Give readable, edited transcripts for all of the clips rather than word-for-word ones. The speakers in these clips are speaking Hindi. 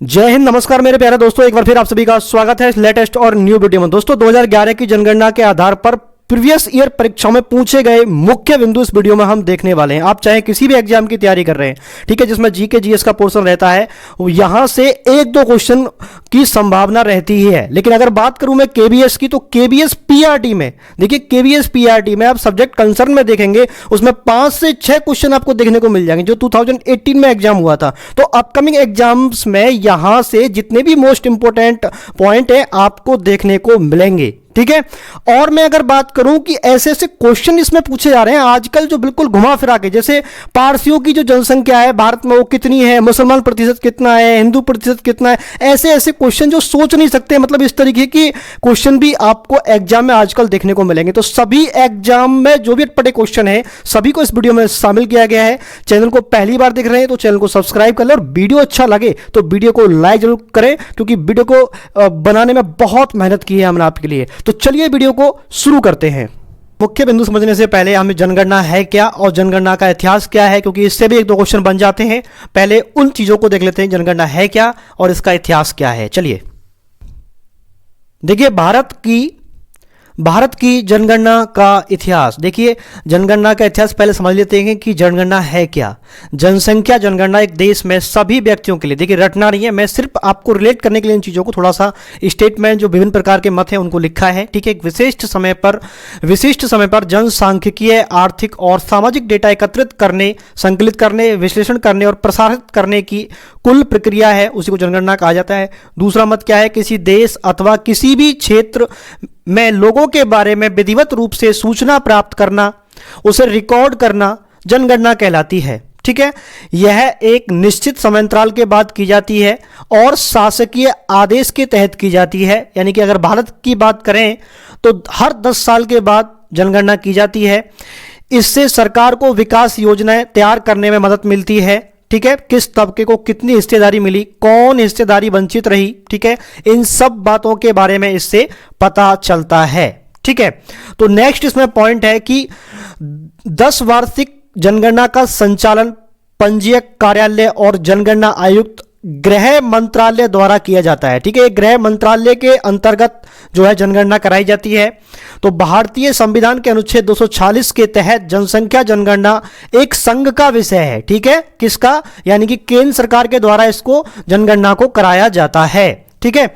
जय हिंद, नमस्कार मेरे प्यारे दोस्तों। एक बार फिर आप सभी का स्वागत है लेटेस्ट और न्यू वीडियो में। दोस्तों 2011 की जनगणना के आधार पर प्रीवियस ईयर परीक्षाओं में पूछे गए मुख्य बिंदु इस वीडियो में हम देखने वाले हैं। आप चाहे किसी भी एग्जाम की तैयारी कर रहे हैं, ठीक है, जिसमें जीके जीएस का पोर्शन रहता है, यहां से एक दो क्वेश्चन की संभावना रहती ही है। लेकिन अगर बात करूं मैं केबीएस की, तो केबीएस पीआरटी में देखिए, केबीएस पीआरटी में आप सब्जेक्ट कंसर्न में देखेंगे, उसमें 5 से 6 क्वेश्चन आपको देखने को मिल जाएंगे जो 2018 में एग्जाम हुआ था। तो अपकमिंग एग्जाम्स में यहां से जितने भी मोस्ट इंपोर्टेंट पॉइंट है आपको देखने को मिलेंगे, ठीक है। और मैं अगर बात करूं कि ऐसे ऐसे क्वेश्चन इसमें पूछे जा रहे हैं आजकल जो बिल्कुल घुमा फिरा के, जैसे पारसियों की जो जनसंख्या है भारत में वो कितनी है, मुसलमान प्रतिशत कितना है, हिंदू प्रतिशत कितना है, ऐसे ऐसे क्वेश्चन जो सोच नहीं सकते, मतलब इस तरीके की क्वेश्चन भी आपको एग्जाम में आजकल देखने को मिलेंगे। तो सभी एग्जाम में जो भी अटपटे क्वेश्चन है सभी को इस वीडियो में शामिल किया गया है। चैनल को पहली बार देख रहे हैं तो चैनल को सब्सक्राइब कर लें, और वीडियो अच्छा लगे तो वीडियो को लाइक जरूर करें, क्योंकि वीडियो को बनाने में बहुत मेहनत की है हमने आपके लिए। तो चलिए वीडियो को शुरू करते हैं। मुख्य बिंदु समझने से पहले हमें जनगणना है क्या और जनगणना का इतिहास क्या है, क्योंकि इससे भी एक दो क्वेश्चन बन जाते हैं। पहले उन चीजों को देख लेते हैं, जनगणना है क्या और इसका इतिहास क्या है। चलिए देखिए, भारत की जनगणना का इतिहास। देखिए, जनगणना का इतिहास पहले समझ लेते हैं कि जनगणना है क्या। जनसंख्या जनगणना एक देश में सभी व्यक्तियों के लिए, देखिए रटना नहीं है, मैं सिर्फ आपको रिलेट करने के लिए इन चीज़ों को थोड़ा सा स्टेटमेंट जो विभिन्न प्रकार के मत हैं उनको लिखा है, ठीक है। एक विशिष्ट समय पर जनसांख्यिकीय, आर्थिक और सामाजिक डेटा एकत्रित करने, संकलित करने, विश्लेषण करने और प्रसारित करने की कुल प्रक्रिया है, उसी को जनगणना कहा जाता है। दूसरा मत क्या है, किसी देश अथवा किसी भी क्षेत्र में लोगों के बारे में विधिवत रूप से सूचना प्राप्त करना, उसे रिकॉर्ड करना जनगणना कहलाती है, ठीक है। यह एक निश्चित समयांतराल के बाद की जाती है और शासकीय आदेश के तहत की जाती है। यानी कि अगर भारत की बात करें तो हर 10 साल के बाद जनगणना की जाती है। इससे सरकार को विकास योजनाएं तैयार करने में मदद मिलती है, ठीक है। किस तबके को कितनी हिस्सेदारी मिली, कौन हिस्सेदारी वंचित रही, ठीक है, इन सब बातों के बारे में इससे पता चलता है, ठीक है। तो नेक्स्ट इसमें पॉइंट है कि 10 वार्षिक जनगणना का संचालन पंजीयक कार्यालय और जनगणना आयुक्त गृह मंत्रालय द्वारा किया जाता है, ठीक है। गृह मंत्रालय के अंतर्गत जो है जनगणना कराई जाती है। तो भारतीय संविधान के अनुच्छेद 246 के तहत जनसंख्या जनगणना एक संघ का विषय है, ठीक है। किसका, यानी कि केंद्र सरकार के द्वारा इसको जनगणना को कराया जाता है, ठीक है।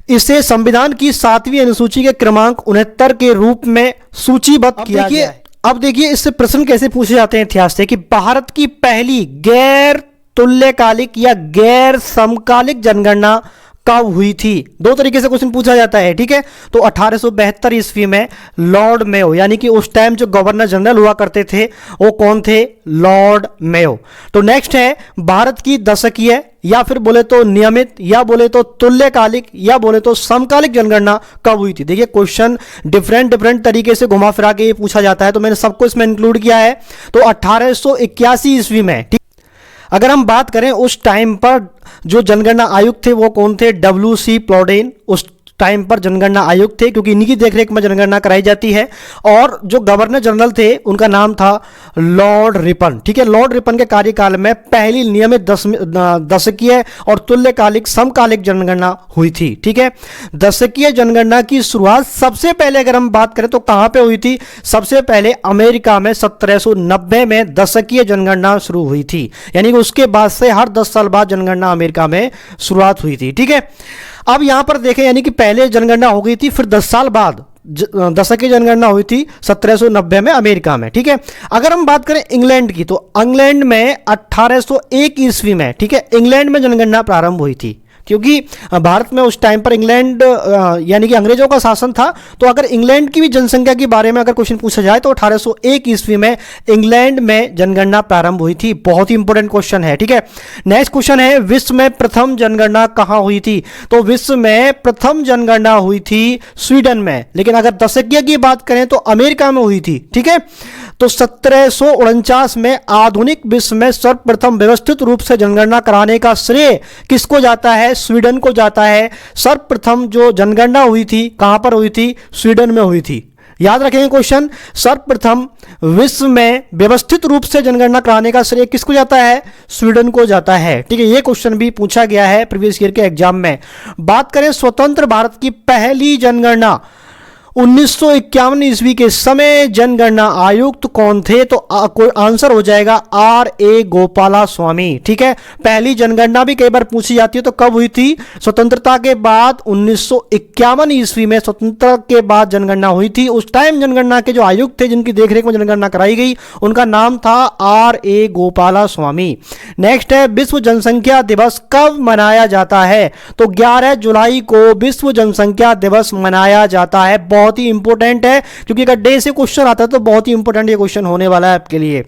इसे संविधान की 7वीं अनुसूची के क्रमांक 69 के रूप में सूचीबद्ध किया गया है। अब देखिए इससे प्रश्न कैसे पूछे जाते हैं इतिहास से, कि भारत की पहली गैर तुल्यकालिक या गैर समकालिक जनगणना कब हुई थी। 2 तरीके से क्वेश्चन पूछा जाता है, ठीक है। तो 1872 ईस्वी में लॉर्ड मेयो, यानी कि उस टाइम जो गवर्नर जनरल हुआ करते थे वो कौन थे, लॉर्ड मेयो। तो नेक्स्ट है भारत की दशकीय या फिर बोले तो नियमित या बोले तो तुल्यकालिक या बोले तो समकालिक जनगणना कब हुई थी। देखिए क्वेश्चन डिफरेंट तरीके से घुमा फिरा के पूछा जाता है, तो मैंने सबको इसमें इंक्लूड किया है। तो 1881 ईस्वी में, ठीक। अगर हम बात करें उस टाइम पर जो जनगणना आयुक्त थे वो कौन थे, WC प्लॉडेन उस टाइम पर जनगणना आयुक्त थे, क्योंकि इन्हीं की देखरेख में जनगणना कराई जाती है। और जो गवर्नर जनरल थे उनका नाम था लॉर्ड रिपन, ठीक है। लॉर्ड रिपन के कार्यकाल में पहली नियमित दशकीय और तुल्यकालिक समकालिक जनगणना हुई थी, ठीक है। दशकीय जनगणना की शुरुआत सबसे पहले अगर हम बात करें तो कहां पे हुई थी, सबसे पहले अमेरिका में 1790 में दशकीय जनगणना शुरू हुई थी। यानी कि उसके बाद से हर 10 साल बाद जनगणना अमेरिका में शुरुआत हुई थी, ठीक है। अब यहां पर देखें, यानी कि पहले जनगणना हो गई थी, फिर 10 साल बाद दशकीय जनगणना हुई थी 1790 में अमेरिका में, ठीक है। अगर हम बात करें इंग्लैंड की, तो इंग्लैंड में 1801 ईस्वी में, ठीक है, इंग्लैंड में जनगणना प्रारंभ हुई थी, क्योंकि भारत में उस टाइम पर इंग्लैंड यानी कि अंग्रेजों का शासन था। तो अगर इंग्लैंड की भी जनसंख्या के बारे में अगर क्वेश्चन पूछा जाए तो 1801 ईस्वी में इंग्लैंड में जनगणना प्रारंभ हुई थी। बहुत ही इंपॉर्टेंट क्वेश्चन है, ठीक है। नेक्स्ट क्वेश्चन है, विश्व में प्रथम जनगणना कहां हुई थी। तो विश्व में प्रथम जनगणना हुई थी स्वीडन में, लेकिन अगर दशकीय की बात करें तो अमेरिका में हुई थी, ठीक है। तो 1749 में आधुनिक विश्व में सर्वप्रथम व्यवस्थित रूप से जनगणना कराने का श्रेय किसको जाता है, स्वीडन को जाता है। सर्वप्रथम जो जनगणना हुई थी कहां पर हुई थी, स्वीडन में हुई थी। याद रखेंगे क्वेश्चन, सर्वप्रथम विश्व में व्यवस्थित रूप से जनगणना कराने का श्रेय किसको जाता है? स्वीडन को जाता है। ठीक है, ये क्वेश्चन भी पूछा गया है प्रीवियस ईयर के एग्जाम में। बात करें स्वतंत्र भारत की पहली जनगणना 1951 ईस्वी के समय जनगणना आयुक्त कौन थे? तो कोई आंसर हो जाएगा R.A. गोपाला स्वामी। ठीक है, पहली जनगणना भी कई बार पूछी जाती है, तो कब हुई थी? स्वतंत्रता के बाद 1951 ईस्वी में स्वतंत्रता के बाद जनगणना हुई थी। उस टाइम जनगणना के जो आयुक्त थे जिनकी देखरेख में जनगणना कराई गई, उनका नाम था R.A. गोपाला स्वामी। नेक्स्ट है, विश्व जनसंख्या दिवस कब मनाया जाता है? तो 11 जुलाई को विश्व जनसंख्या दिवस मनाया जाता है। बहुत ही इंपॉर्टेंट है, क्योंकि अगर डे से क्वेश्चन आता है तो बहुत ही इंपॉर्टेंट ये क्वेश्चन होने वाला है आपके लिए।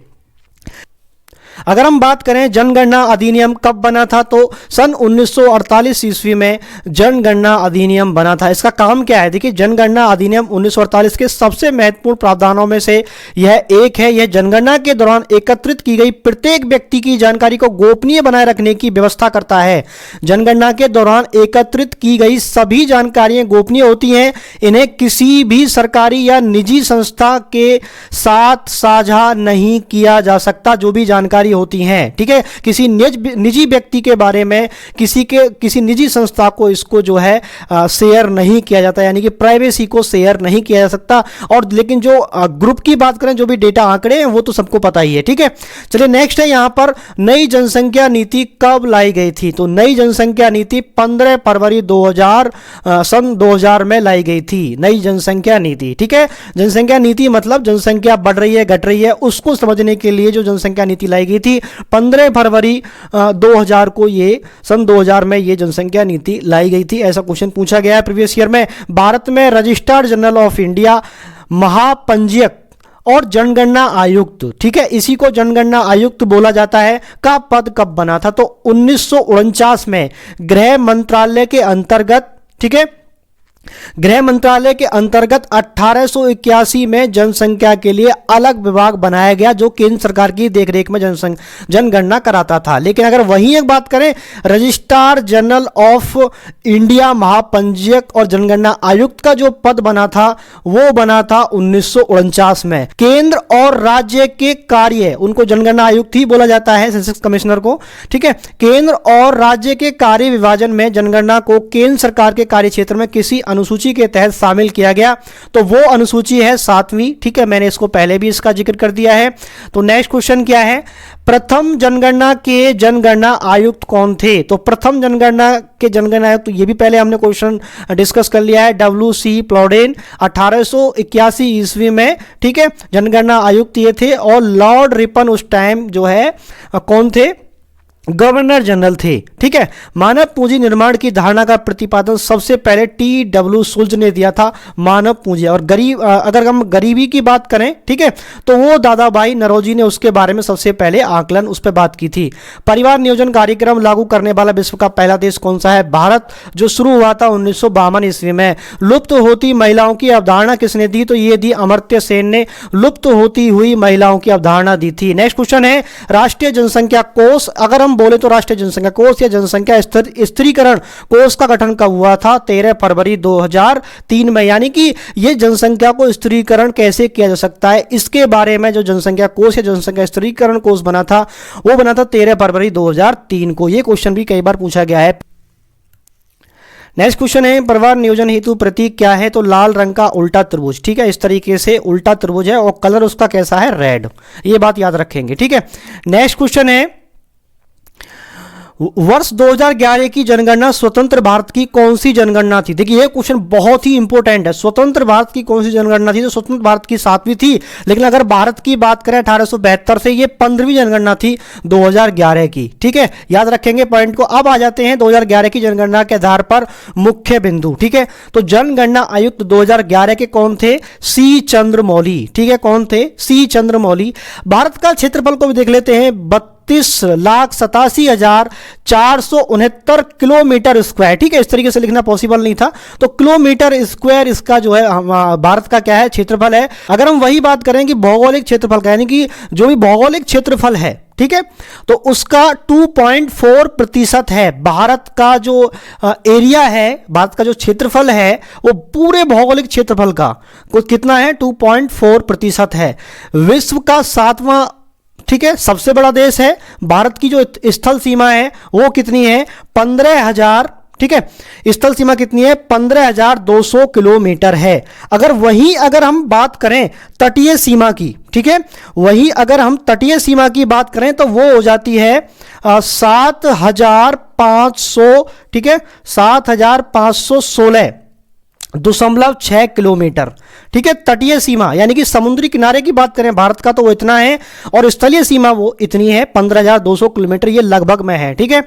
अगर हम बात करें जनगणना अधिनियम कब बना था, तो सन 1948 ईस्वी में जनगणना अधिनियम बना था। इसका काम क्या है? देखिए, जनगणना अधिनियम 1948 के सबसे महत्वपूर्ण प्रावधानों में से यह एक है। यह जनगणना के दौरान एकत्रित की गई प्रत्येक व्यक्ति की जानकारी को गोपनीय बनाए रखने की व्यवस्था करता है। जनगणना के दौरान एकत्रित की गई सभी जानकारियां गोपनीय होती हैं। इन्हें किसी भी सरकारी या निजी संस्था के साथ साझा नहीं किया जा सकता, जो भी जानकारी होती हैं। ठीक है, किसी निजी व्यक्ति के बारे में किसी निजी संस्था को इसको जो है शेयर नहीं किया जाता, यानी कि प्राइवेसी को शेयर नहीं किया जा सकता। और लेकिन जो ग्रुप की बात करें, जो भी डेटा आंकड़े हैं वो तो सबको पता ही है। ठीक है, चलिए नेक्स्ट है, यहां पर नई जनसंख्या नीति कब लाई गई थी? तो नई जनसंख्या नीति 15 फरवरी 2000 में लाई गई थी। नई जनसंख्या नीति। ठीक है, जनसंख्या नीति मतलब जनसंख्या बढ़ रही है घट रही है उसको समझने के लिए जो जनसंख्या नीति लाई गई थी 15 फरवरी 2000 को, ये सन 2000 में ये जनसंख्या नीति लाई गई थी। ऐसा क्वेश्चन पूछा गया है प्रीवियस ईयर में। भारत में रजिस्ट्रार जनरल ऑफ इंडिया, महापंजीयक और जनगणना आयुक्त, ठीक है, इसी को जनगणना आयुक्त बोला जाता है, का पद कब बना था? तो 1949 में गृह मंत्रालय के अंतर्गत, ठीक है, गृह मंत्रालय के अंतर्गत 1881 में जनसंख्या के लिए अलग विभाग बनाया गया, जो केंद्र सरकार की देखरेख में जनगणना कराता था। लेकिन अगर वहीं एक बात करें, रजिस्ट्रार जनरल ऑफ इंडिया, महापंजीयक और जनगणना आयुक्त का जो पद बना था वो बना था 1949 में। केंद्र और राज्य के कार्य, उनको जनगणना आयुक्त ही बोला जाता है, सेंसस कमिश्नर को। ठीक है, केंद्र और राज्य के कार्य विभाजन में जनगणना को केंद्र सरकार के कार्य क्षेत्र में किसी अनुसूची के तहत शामिल किया गया, तो वो अनुसूची है 7वीं। ठीक है, मैंने इसको पहले भी इसका जिक्र कर दिया है। तो नेक्स्ट क्वेश्चन क्या है? प्रथम जनगणना के जनगणना आयुक्त कौन थे? तो प्रथम जनगणना के जनगणना आयुक्त, तो ये भी पहले हमने क्वेश्चन डिस्कस कर लिया है, W.C. प्लॉडेन 1881 ईस्वी में, ठीक है, जनगणना आयुक्त ये थे। और लॉर्ड रिपन उस टाइम जो है कौन थे? गवर्नर जनरल थे। ठीक है, मानव पूंजी निर्माण की धारणा का प्रतिपादन सबसे पहले T.W. सुल्ज ने दिया था। मानव पूंजी और अगर हम गरीबी की बात करें, ठीक है, तो वो दादा भाई नौरोजी ने उसके बारे में सबसे पहले आकलन उस पर बात की थी। परिवार नियोजन कार्यक्रम लागू करने वाला विश्व का पहला देश कौन सा है? भारत, जो शुरू हुआ था 1952 ईस्वी में। लुप्त होती महिलाओं की अवधारणा किसने दी? तो ये दी अमर्त्य सेन ने, लुप्त होती हुई महिलाओं की अवधारणा दी थी। नेक्स्ट क्वेश्चन है, राष्ट्रीय जनसंख्या कोष, अगर बोले तो राष्ट्रीय जनसंख्या कोष या जनसंख्या स्थिरीकरण कोष का गठन कब हुआ था? 13 फरवरी 2003 में। यानी कि ये जनसंख्या को स्थिरीकरण कैसे किया जा सकता है, इसके बारे में जो जनसंख्या कोष या जनसंख्या स्थिरीकरण कोष बना था वो बना था 13 फरवरी 2003 को। ये क्वेश्चन भी कई बार पूछा गया है। नेक्स्ट क्वेश्चन है, परिवार नियोजन हेतु प्रतीक क्या है? तो लाल रंग का उल्टा त्रिभुज। ठीक है, इस तरीके से उल्टा त्रिभुज है और कलर उसका कैसा है? रेड। ये बात याद रखेंगे। ठीक है, नेक्स्ट क्वेश्चन है, वर्ष 2011 की जनगणना स्वतंत्र भारत की कौन सी जनगणना थी? देखिए ये क्वेश्चन बहुत ही इंपॉर्टेंट है। स्वतंत्र भारत की कौन सी जनगणना थी? तो स्वतंत्र भारत की 7वीं थी। लेकिन अगर भारत की बात करें 1872 से, ये 15वीं जनगणना थी 2011 की। ठीक है, याद रखेंगे पॉइंट को। अब आ जाते हैं 2011 की जनगणना के आधार पर मुख्य बिंदु। ठीक है, तो जनगणना आयुक्त 2011 के कौन थे? C. चंद्रमौली। ठीक है, कौन थे? C. चंद्रमौली। भारत का क्षेत्रफल को भी देख लेते हैं, 32,87,469 किलोमीटर स्क्वायर। ठीक है, इस तरीके से लिखना पॉसिबल नहीं था, तो किलोमीटर स्क्वायर इसका जो है भारत का क्या है? क्षेत्रफल है। अगर हम वही बात करें कि भौगोलिक क्षेत्रफल का, यानी कि जो भी भौगोलिक क्षेत्रफल है, ठीक है, तो उसका 2.4% है। भारत का जो एरिया है, भारत का जो क्षेत्रफल है, वो पूरे भौगोलिक क्षेत्रफल का कितना है, 2.4% है। विश्व का 7वां, ठीक है, सबसे बड़ा देश है। भारत की जो स्थल सीमा है वो कितनी है, 15,000, ठीक है, स्थल सीमा कितनी है, 15,200 किलोमीटर है। अगर हम बात करें तटीय सीमा की, ठीक है, वही अगर हम तटीय सीमा की बात करें तो वो हो जाती है 7,500, ठीक है, 7,516.6 किलोमीटर, ठीक है, तटीय सीमा यानी कि समुद्री किनारे की बात करें भारत का तो वो इतना है, और स्थलीय सीमा वो इतनी है 15,200 किलोमीटर, ये लगभग में है, ठीक है।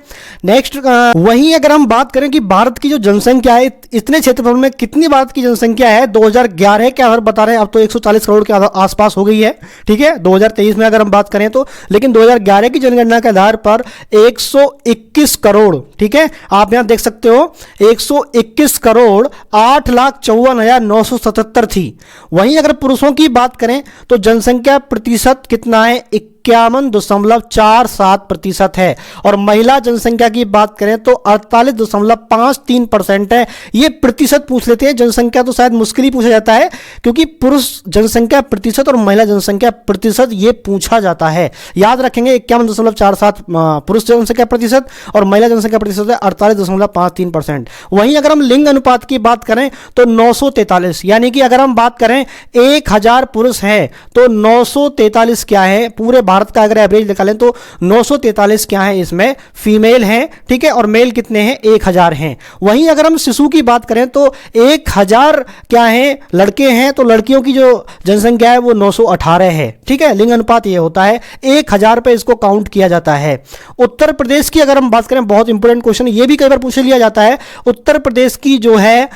नेक्स्ट, वहीं अगर हम बात करें कि भारत की जो जनसंख्या है, इतने क्षेत्रफल में कितनी भारत की जनसंख्या है 2011 के आधार बता रहे हैं, अब तो 140 करोड़ के आसपास हो गई है, ठीक है, 2023 में अगर हम बात करें तो, लेकिन 2011 की जनगणना के आधार पर 121 करोड़, ठीक है, आप यहां देख सकते हो 121 करोड़ 8,54,977 थी। वहीं अगर पुरुषों की बात करें तो जनसंख्या प्रतिशत कितना है, 51.47% है, और महिला जनसंख्या की बात करें तो 48.53% है। ये प्रतिशत पूछ लेते हैं, जनसंख्या तो शायद मुश्किल ही पूछा जाता है, क्योंकि पुरुष जनसंख्या प्रतिशत और महिला जनसंख्या प्रतिशत ये पूछा जाता है। याद रखेंगे 51.47 पुरुष जनसंख्या प्रतिशत और महिला जनसंख्या प्रतिशत है 48.53%। वहीं अगर हम लिंग अनुपात की बात करें तो 943, यानी कि अगर हम बात करें 1000 पुरुष हैं तो 943 क्या है, पूरे भारत का अगर एवरेज निकालें तो 943 क्या है, इसमें फीमेल हैं, ठीक है, और मेल कितने हैं, 1000 हैं। वहीं अगर हम शिशु की बात करें तो 1000 क्या है, लड़के हैं, तो लड़कियों की जो जनसंख्या है वो 918 है, ठीक है, लिंग अनुपात ये होता है, 1000 पे इसको काउंट किया जाता है। उत्तर प्रदेश की अगर हम बात करें, बहुत इंपॉर्टेंट क्वेश्चन, ये भी कई बार पूछ लिया जाता है, उत्तर प्रदेश की जो है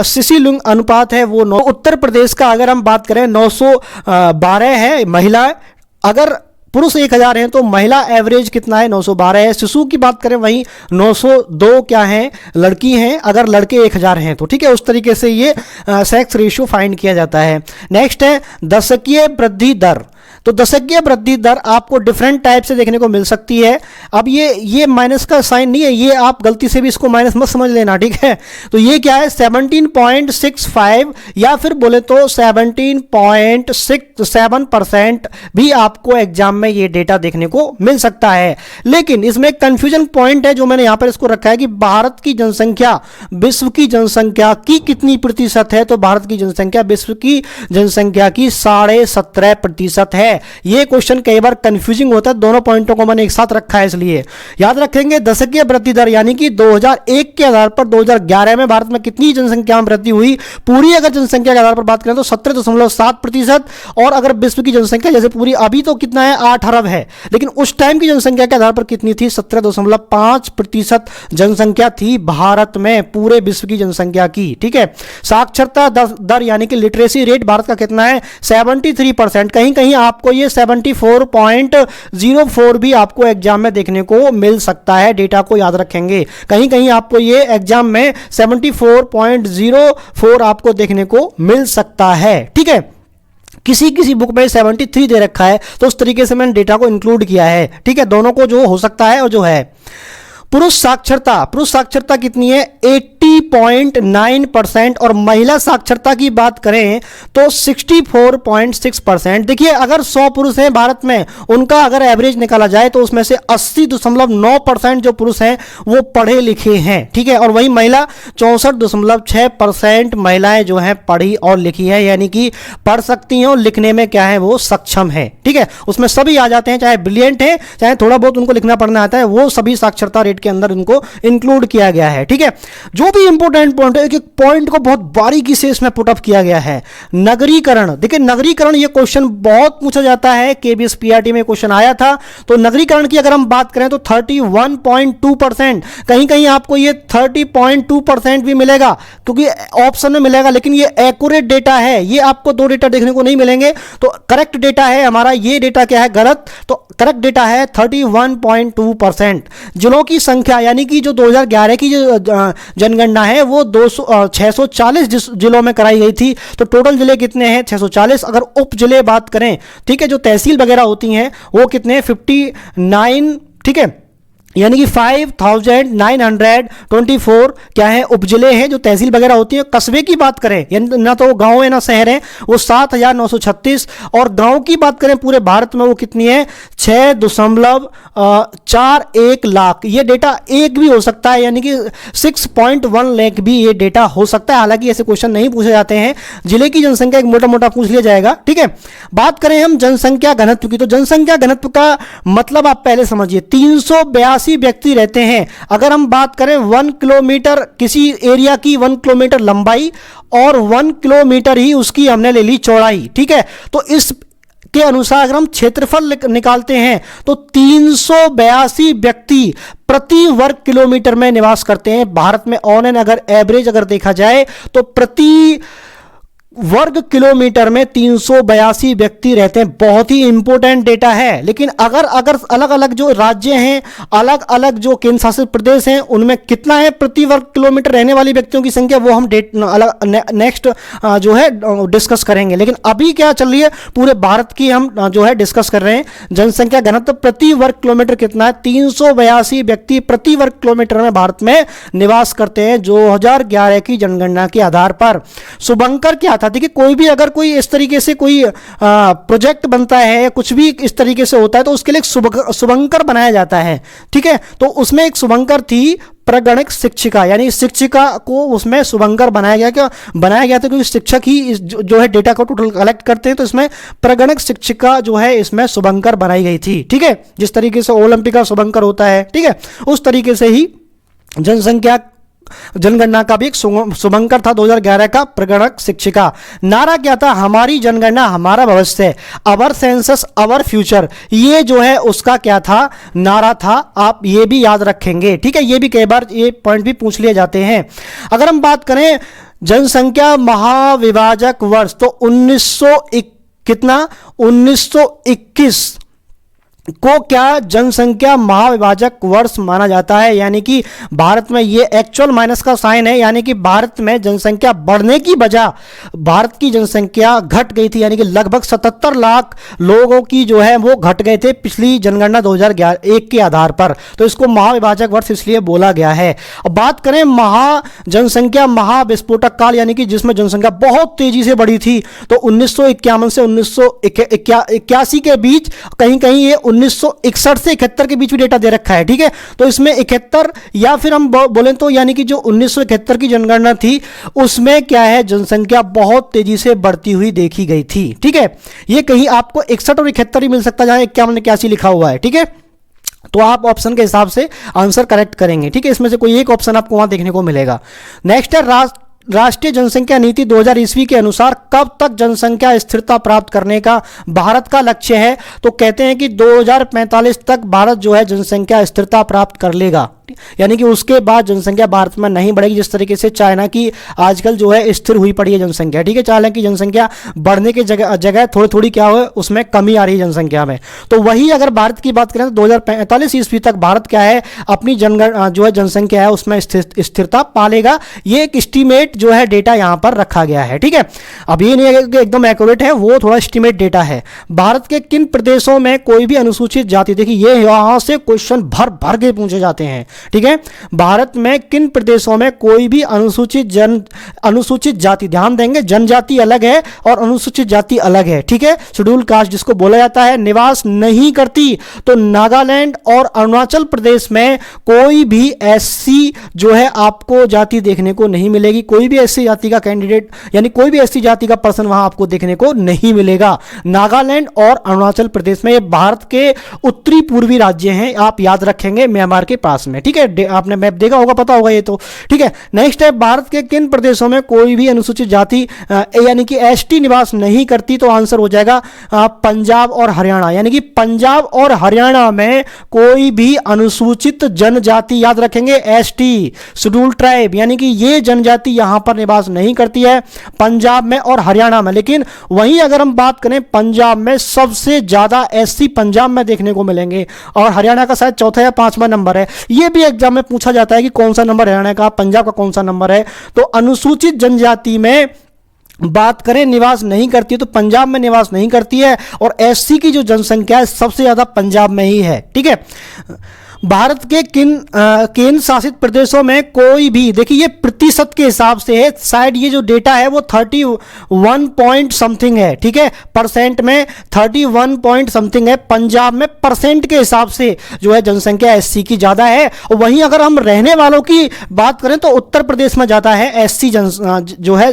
शिशु लिंग अनुपात है वो उत्तर प्रदेश का अगर हम बात करें 912 है महिला, अगर पुरुष 1000 हैं तो महिला एवरेज कितना है, 912 है। शिशु की बात करें वहीं 902 क्या है, लड़की हैं, अगर लड़के 1000 हैं तो, ठीक है, उस तरीके से ये सेक्स रेशियो फाइंड किया जाता है। नेक्स्ट है दशकीय वृद्धि दर। तो दशकीय वृद्धि दर आपको डिफरेंट टाइप से देखने को मिल सकती है। अब ये माइनस का साइन नहीं है, ये आप गलती से भी इसको माइनस मत समझ लेना, ठीक है। तो ये क्या है, 17.65 या फिर बोले तो 17.67% भी आपको एग्जाम में ये डेटा देखने को मिल सकता है। लेकिन इसमें कंफ्यूजन पॉइंट है जो मैंने यहां पर इसको रखा है कि भारत की जनसंख्या विश्व की जनसंख्या की कितनी प्रतिशत है, तो भारत की जनसंख्या विश्व की जनसंख्या की 17.5% है। ये क्वेश्चन कई बार कंफ्यूजिंग होता है, दोनों पॉइंटों को मैंने एक साथ रखा है, इसलिए याद रखेंगे दशकीय वृद्धि दर यानी कि 2001 के आधार पर 2011 में भारत में कितनी जनसंख्या में वृद्धि हुई, पूरी अगर जनसंख्या के आधार पर बात करें तो 17.7%, और अगर विश्व की जनसंख्या जैसे पूरी अभी तो कितना है 8 अरब है, लेकिन उस टाइम की जनसंख्या के आधार पर कितनी थी, 17.5% जनसंख्या थी भारत में पूरे विश्व की जनसंख्या की, ठीक है। साक्षरता दर यानी कि लिटरेसी रेट भारत का कितना है, 73%। कहीं कहीं आपको ये 74.04 भी आपको एग्जाम में देखने को मिल सकता है, डेटा को याद रखेंगे, कहीं कहीं आपको ये एग्जाम में 74.04 आपको देखने को मिल सकता है, ठीक है। किसी किसी बुक में 73 दे रखा है, तो उस तरीके से मैंने डेटा को इंक्लूड किया है, ठीक है, दोनों को जो हो सकता है और जो है। पुरुष साक्षरता कितनी है, 80.9%, और महिला साक्षरता की बात करें तो 64.6%। देखिए अगर 100 पुरुष हैं भारत में, उनका अगर एवरेज निकाला जाए तो उसमें से 80.9% जो पुरुष हैं वो पढ़े लिखे हैं, ठीक है, और वही महिला 64.6% महिलाएं जो हैं पढ़ी और लिखी है, यानी कि पढ़ सकती हैं और लिखने में क्या है वो सक्षम है, ठीक है। उसमें सभी आ जाते हैं, चाहे ब्रिलियंट है, चाहे थोड़ा बहुत उनको लिखना पढ़ना आता है, वो सभी साक्षरता रेट के अंदर उनको इंक्लूड किया गया है, ठीक है। जो भी इंपॉर्टेंट पॉइंट है, एक पॉइंट को बहुत बारीकी से इसमें पुट अप किया गया है, नगरीकरण। देखिए नगरीकरण ये क्वेश्चन बहुत पूछा जाता है, केबीएस पीआरटी में क्वेश्चन आया था। तो नगरीकरण की अगर हम बात करें तो 31.2%, कहीं कहीं आपको ये 30.2% भी मिलेगा क्योंकि ऑप्शन में मिलेगा, लेकिन ये एक्यूरेट डेटा है, ये आपको दो डेटा देखने को नहीं मिलेंगे। तो करेक्ट डेटा है हमारा, ये डेटा क्या है गलत, तो करेक्ट डेटा है 31.2%। जिलों की संख्या यानी कि जो 2011 की जो जनगणना जनगणना है वो 640 जिलों में कराई गई थी। तो टोटल जिले कितने हैं? 640। अगर उप जिले बात करें, ठीक है, जो तहसील वगैरह होती हैं वो कितने हैं? 59, ठीक है, यानी कि 5924 क्या है? उपजिले हैं जो तहसील वगैरह होती है। कस्बे की बात करें, यानी ना तो वो गांव है ना शहर है, वो 7936। और गांव की बात करें पूरे भारत में वो कितनी है? 6.41 लाख। ये डेटा एक भी हो सकता है, यानी कि 6.1 लाख भी ये डेटा हो सकता है। हालांकि ऐसे क्वेश्चन नहीं पूछे जाते हैं, जिले की जनसंख्या एक मोटा मोटा पूछ लिया जाएगा, ठीक है। बात करें हम जनसंख्या घनत्व की, तो जनसंख्या घनत्व का मतलब आप पहले समझिए, 382 व्यक्ति रहते हैं। अगर हम बात करें 1 किलोमीटर किसी एरिया की, 1 किलोमीटर लंबाई और 1 किलोमीटर ही उसकी हमने ले ली चौड़ाई, ठीक है। तो इस के अनुसार अगर हम क्षेत्रफल निकालते हैं तो 382 व्यक्ति प्रति वर्ग किलोमीटर में निवास करते हैं भारत में। ऑन एन अगर एवरेज अगर देखा जाए तो प्रति वर्ग किलोमीटर में 382 व्यक्ति रहते हैं। बहुत ही इंपॉर्टेंट डेटा है। लेकिन अगर अलग अलग जो राज्य हैं, अलग अलग जो केंद्र शासित प्रदेश हैं, उनमें कितना है प्रति वर्ग किलोमीटर रहने वाली व्यक्तियों की संख्या, वो हम नेक्स्ट जो है डिस्कस करेंगे। लेकिन अभी क्या चल रही है, पूरे भारत की हम जो है डिस्कस कर रहे हैं। जनसंख्या घनत्व प्रति वर्ग किलोमीटर कितना है? 382 व्यक्ति प्रति वर्ग किलोमीटर में भारत में निवास करते हैं 2011 की जनगणना के आधार पर। शुभंकर क्या था? देखिए, कोई भी अगर कोई इस तरीके से कोई प्रोजेक्ट बनता है या कुछ भी इस तरीके से होता है तो उसके लिए शुभंकर बनाया जाता है, ठीक है। तो उसमें एक शुभंकर थी प्रगणक शिक्षिका, यानी शिक्षिका को उसमें शुभंकर बनाया गया। क्या बनाया गया था? क्योंकि शिक्षक ही जो है डेटा को टोटल कलेक्ट करते हैं, तो इसमें प्रगणक शिक्षिका जो है इसमें शुभंकर बनाई गई थी, ठीक है। जिस तरीके से ओलंपिक का शुभंकर होता है, ठीक है, उस तरीके से ही जनगणना का भी एक शुभंकर था 2011 का, प्रगणक शिक्षिका। नारा क्या था? हमारी जनगणना हमारा भविष्य, अवर सेंसस अवर फ्यूचर। ये जो है उसका क्या था? नारा था। आप ये भी याद रखेंगे, ठीक है। ये भी कई बार ये पॉइंट भी पूछ लिए जाते हैं। अगर हम बात करें जनसंख्या महाविभाजक वर्ष, तो 1921 को क्या जनसंख्या महाविभाजक वर्ष माना जाता है। यानी कि भारत में ये एक्चुअल माइनस का साइन है, यानी कि भारत में जनसंख्या बढ़ने की बजाय भारत की जनसंख्या घट गई थी। यानी कि लगभग 77 लाख लोगों की जो है वो घट गए थे पिछली जनगणना 2001 के आधार पर। तो इसको महाविभाजक वर्ष इसलिए बोला गया है। अब बात करें जनसंख्या महाविस्फोटक काल, यानी कि जिसमें जनसंख्या बहुत तेजी से बढ़ी थी, तो 1951 से 1981 के बीच, कहीं कहीं ये 1961 से 71 के बीच भी डेटा दे रखा है, ठीक है। तो इसमें 71 या फिर हम बोलें तो यानी कि जो 1971 की जनगणना थी उसमें क्या है, जनसंख्या बहुत तेजी से बढ़ती हुई देखी गई थी, ठीक है। ये कहीं आपको 61 और 71 ही मिल सकता है जहां 51 लिखा हुआ है, ठीक है। तो आप ऑप्शन के हिसाब से आंसर करेक्ट करेंगे, ठीक है। इसमें से कोई एक ऑप्शन आपको वहां देखने को मिलेगा। नेक्स्ट है राष्ट्रीय जनसंख्या नीति 2000 ईस्वी के अनुसार कब तक जनसंख्या स्थिरता प्राप्त करने का भारत का लक्ष्य है। तो कहते हैं कि 2045 तक भारत जो है जनसंख्या स्थिरता प्राप्त कर लेगा, यानी कि उसके बाद जनसंख्या भारत में नहीं बढ़ेगी। जिस तरीके से चाइना की आजकल जो है स्थिर हुई पड़ी है जनसंख्या, ठीक है। चाइना की जनसंख्या बढ़ने की जगह थोड़ी थोड़ी क्या हो, उसमें कमी आ रही है जनसंख्या में। तो वही अगर भारत की बात करें तो 2045 ईस्वी तक भारत क्या है, अपनी जो है जनसंख्या है उसमें स्थिरता पालेगा। ये एक एस्टीमेट जो है डेटा यहां पर रखा गया है, ठीक है। अब ये नहीं है कि एकदम एक्यूरेट है, वो थोड़ा एस्टीमेट डेटा है। भारत के किन प्रदेशों में कोई भी अनुसूचित जाति, देखिए ये यहां से क्वेश्चन भर भर के पूछे जाते हैं, ठीक है। भारत में किन प्रदेशों में कोई भी अनुसूचित जाति, ध्यान देंगे जनजाति अलग है और अनुसूचित जाति अलग है, ठीक है। शेड्यूल कास्ट जिसको बोला जाता है, निवास नहीं करती। तो नागालैंड और अरुणाचल प्रदेश में कोई भी ऐसी जो है आपको जाति देखने को नहीं मिलेगी। कोई भी ऐसी जाति का कैंडिडेट, यानी कोई भी ऐसी जाति का पर्सन वहां आपको देखने को नहीं मिलेगा। नागालैंड और अरुणाचल प्रदेश में, ये भारत के उत्तरी पूर्वी राज्य हैं, आप याद रखेंगे, म्यांमार के पास में, ठीक है। आपने मैप देखा होगा, पता होगा ये तो, ठीक है। नेक्स्ट है भारत के किन प्रदेशों में कोई भी अनुसूचित जाति यानी कि एसटी निवास नहीं करती। तो आंसर हो जाएगा पंजाब और हरियाणा, यानी कि पंजाब और हरियाणा में कोई भी अनुसूचित जनजाति, याद रखेंगे एसटी, शेड्यूल ट्राइब, यानी कि ये जनजाति यहां पर निवास नहीं करती है पंजाब में और हरियाणा में। लेकिन वहीं अगर हम बात करें पंजाब में सबसे ज्यादा एससी पंजाब में देखने को मिलेंगे और हरियाणा का शायद चौथा या 5वां नंबर है। ये भी भी एग्जाम में पूछा जाता है कि कौन सा नंबर हरियाणा का, पंजाब का कौन सा नंबर है, तो अनुसूचित जनजाति में बात करें निवास नहीं करती है तो पंजाब में निवास नहीं करती है, और एससी की जो जनसंख्या है सबसे ज्यादा पंजाब में ही है। ठीक है, भारत के किन केंद्र शासित प्रदेशों में कोई भी, देखिए ये प्रतिशत के हिसाब से है, शायद ये जो डेटा है वो 31 पॉइंट समथिंग है। ठीक है, परसेंट में 31 पॉइंट समथिंग है। पंजाब में परसेंट के हिसाब से जो है जनसंख्या एससी की ज्यादा है, और वहीं अगर हम रहने वालों की बात करें तो उत्तर प्रदेश में ज्यादा है एससी जो है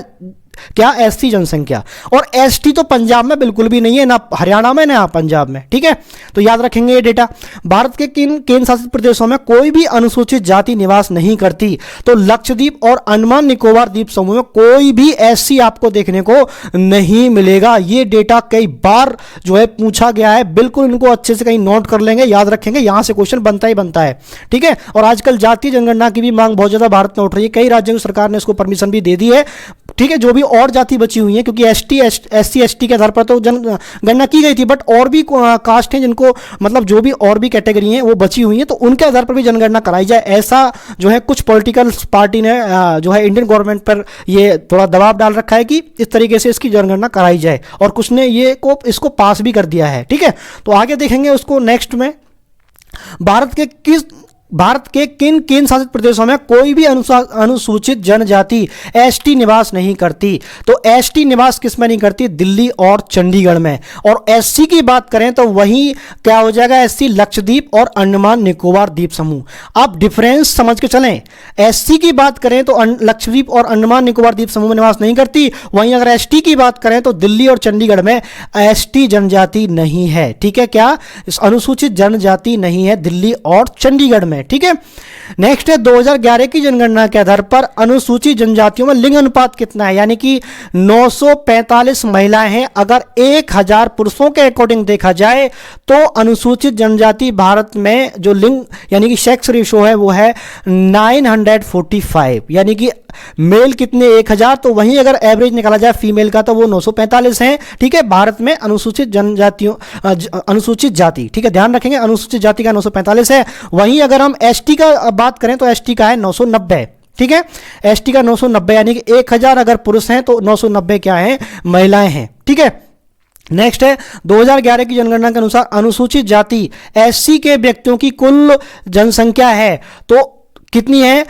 क्या, एससी जनसंख्या, और एसटी तो पंजाब में बिल्कुल भी नहीं है, ना हरियाणा में ना पंजाब में। ठीक है, तो याद रखेंगे ये डेटा। भारत के किन केंद्र शासित प्रदेशों में कोई भी अनुसूचित जाति निवास नहीं करती, तो लक्षद्वीप और अंडमान निकोबार द्वीप समूह में कोई भी एससी आपको देखने को नहीं मिलेगा। ये डेटा कई बार जो है पूछा गया है, बिल्कुल इनको अच्छे से कहीं नोट कर लेंगे, याद रखेंगे, यहां से क्वेश्चन बनता ही बनता है। ठीक है, और आजकल जातीय जनगणना की भी मांग बहुत ज्यादा भारत में उठ रही है, कई राज्यों की सरकार ने इसको परमिशन भी दे दी है। ठीक है, जो भी और जाति बची हुई है, क्योंकि एससी एसटी के आधार पर तो जनगणना की गई थी, बट और भी कास्ट हैं जिनको, मतलब जो भी और भी कैटेगरी हैं वो बची हुई हैं, तो उनके आधार पर भी जनगणना कराई जाए, ऐसा जो है कुछ पॉलिटिकल पार्टी ने जो है इंडियन गवर्नमेंट पर ये थोड़ा दबाव डाल रखा है कि इस तरीके से इसकी जनगणना कराई जाए, और कुछ ने इसको पास भी कर दिया है। ठीक है, तो आगे देखेंगे उसको नेक्स्ट में। भारत के किन केंद्र शासित प्रदेशों में कोई भी अनुसूचित जनजाति एसटी निवास नहीं करती, तो एसटी निवास किस में नहीं करती, दिल्ली और चंडीगढ़ में। और एससी की बात करें तो वही क्या हो जाएगा, एससी लक्षद्वीप और अंडमान निकोबार द्वीप समूह। आप डिफरेंस समझ के चलें, एससी की बात करें तो लक्षद्वीप और अंडमान निकोबार द्वीप समूह में निवास नहीं करती, वहीं अगर एसटी की बात करें तो दिल्ली और चंडीगढ़ में एसटी जनजाति नहीं है। ठीक है, क्या अनुसूचित जनजाति नहीं है दिल्ली और चंडीगढ़ में। ठीक है, नेक्स्ट है 2011 की जनगणना के आधार पर अनुसूचित जनजातियों में लिंग अनुपात कितना है, यानी कि 945 महिलाएं हैं। अगर 1000 पुरुषों के अकॉर्डिंग देखा जाए तो अनुसूचित जनजाति भारत में जो लिंग यानी कि सेक्स रेशो है वो है 945, यानी कि मेल कितने 1000, तो वहीं अगर एवरेज निकाला जाए फीमेल का तो वो 945 है। ठीक है, भारत में अनुसूचित जनजातियों अनुसूचित जाति, ठीक है ध्यान रखेंगे, अनुसूचित जाति का 945 है। वहीं अगर हम एसटी का बात करें तो एसटी का है 990। ठीक है, एसटी का 990, यानी कि 1000 अगर पुरुष हैं तो 990 क्या है, महिलाएं हैं। ठीक है, नेक्स्ट है 2011 की जनगणना के अनुसार अनुसूचित जाति एससी के व्यक्तियों की कुल जनसंख्या है तो कितनी है,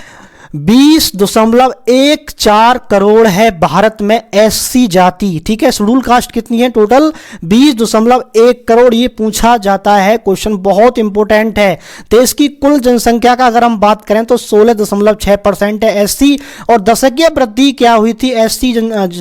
20.14 करोड़ है भारत में एससी जाति। ठीक है, शेड्यूल कास्ट कितनी है, टोटल 20.1 करोड़। ये पूछा जाता है, क्वेश्चन बहुत इंपॉर्टेंट है। देश की कुल जनसंख्या का अगर हम बात करें तो 16.6% है एससी, और दशकीय वृद्धि क्या हुई थी एससी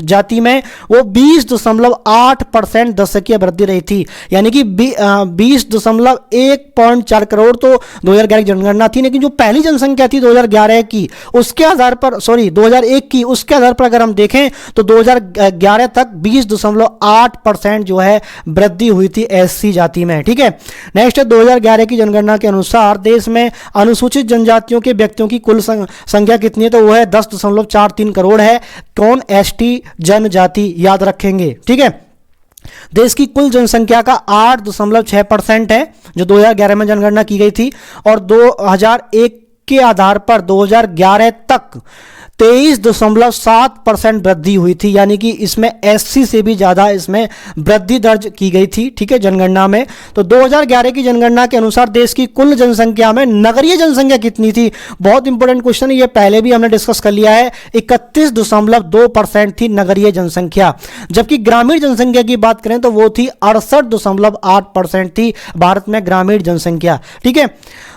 जाति में, वो 20.8% दशकीय वृद्धि रही थी, यानी कि 20.1.4 करोड़ तो 2011 की जनगणना थी। लेकिन जो पहली जनसंख्या थी 2011 की उसके आधार पर 2001 की उसके आधार पर अगर हम देखें तो 2011 तक 20.8% जो है वृद्धि हुई थी एससी जाति में। ठीक है, नेक्स्ट है 2011 की जनगणना के अनुसार देश में अनुसूचित जनजातियों के व्यक्तियों की कुल संख्या कितनी है, तो वो है 10.43 करोड़ है। कौन, एसटी जनजाति, याद रखेंगे। ठीक है, देश की कुल जनसंख्या का 8.6% है जो 2011 में जनगणना की गई थी, और 2001 के आधार पर 2011 तक 23.7% वृद्धि हुई थी, यानी कि इसमें एससी से भी ज्यादा इसमें वृद्धि दर्ज की गई थी। ठीक है, जनगणना में। तो 2011 की जनगणना के अनुसार देश की कुल जनसंख्या में नगरीय जनसंख्या कितनी थी, बहुत इंपॉर्टेंट क्वेश्चन है, ये पहले भी हमने डिस्कस कर लिया है। 31.2% थी नगरीय जनसंख्या, जबकि ग्रामीण जनसंख्या की बात करें तो वो थी 68.8% थी भारत में ग्रामीण जनसंख्या। ठीक है,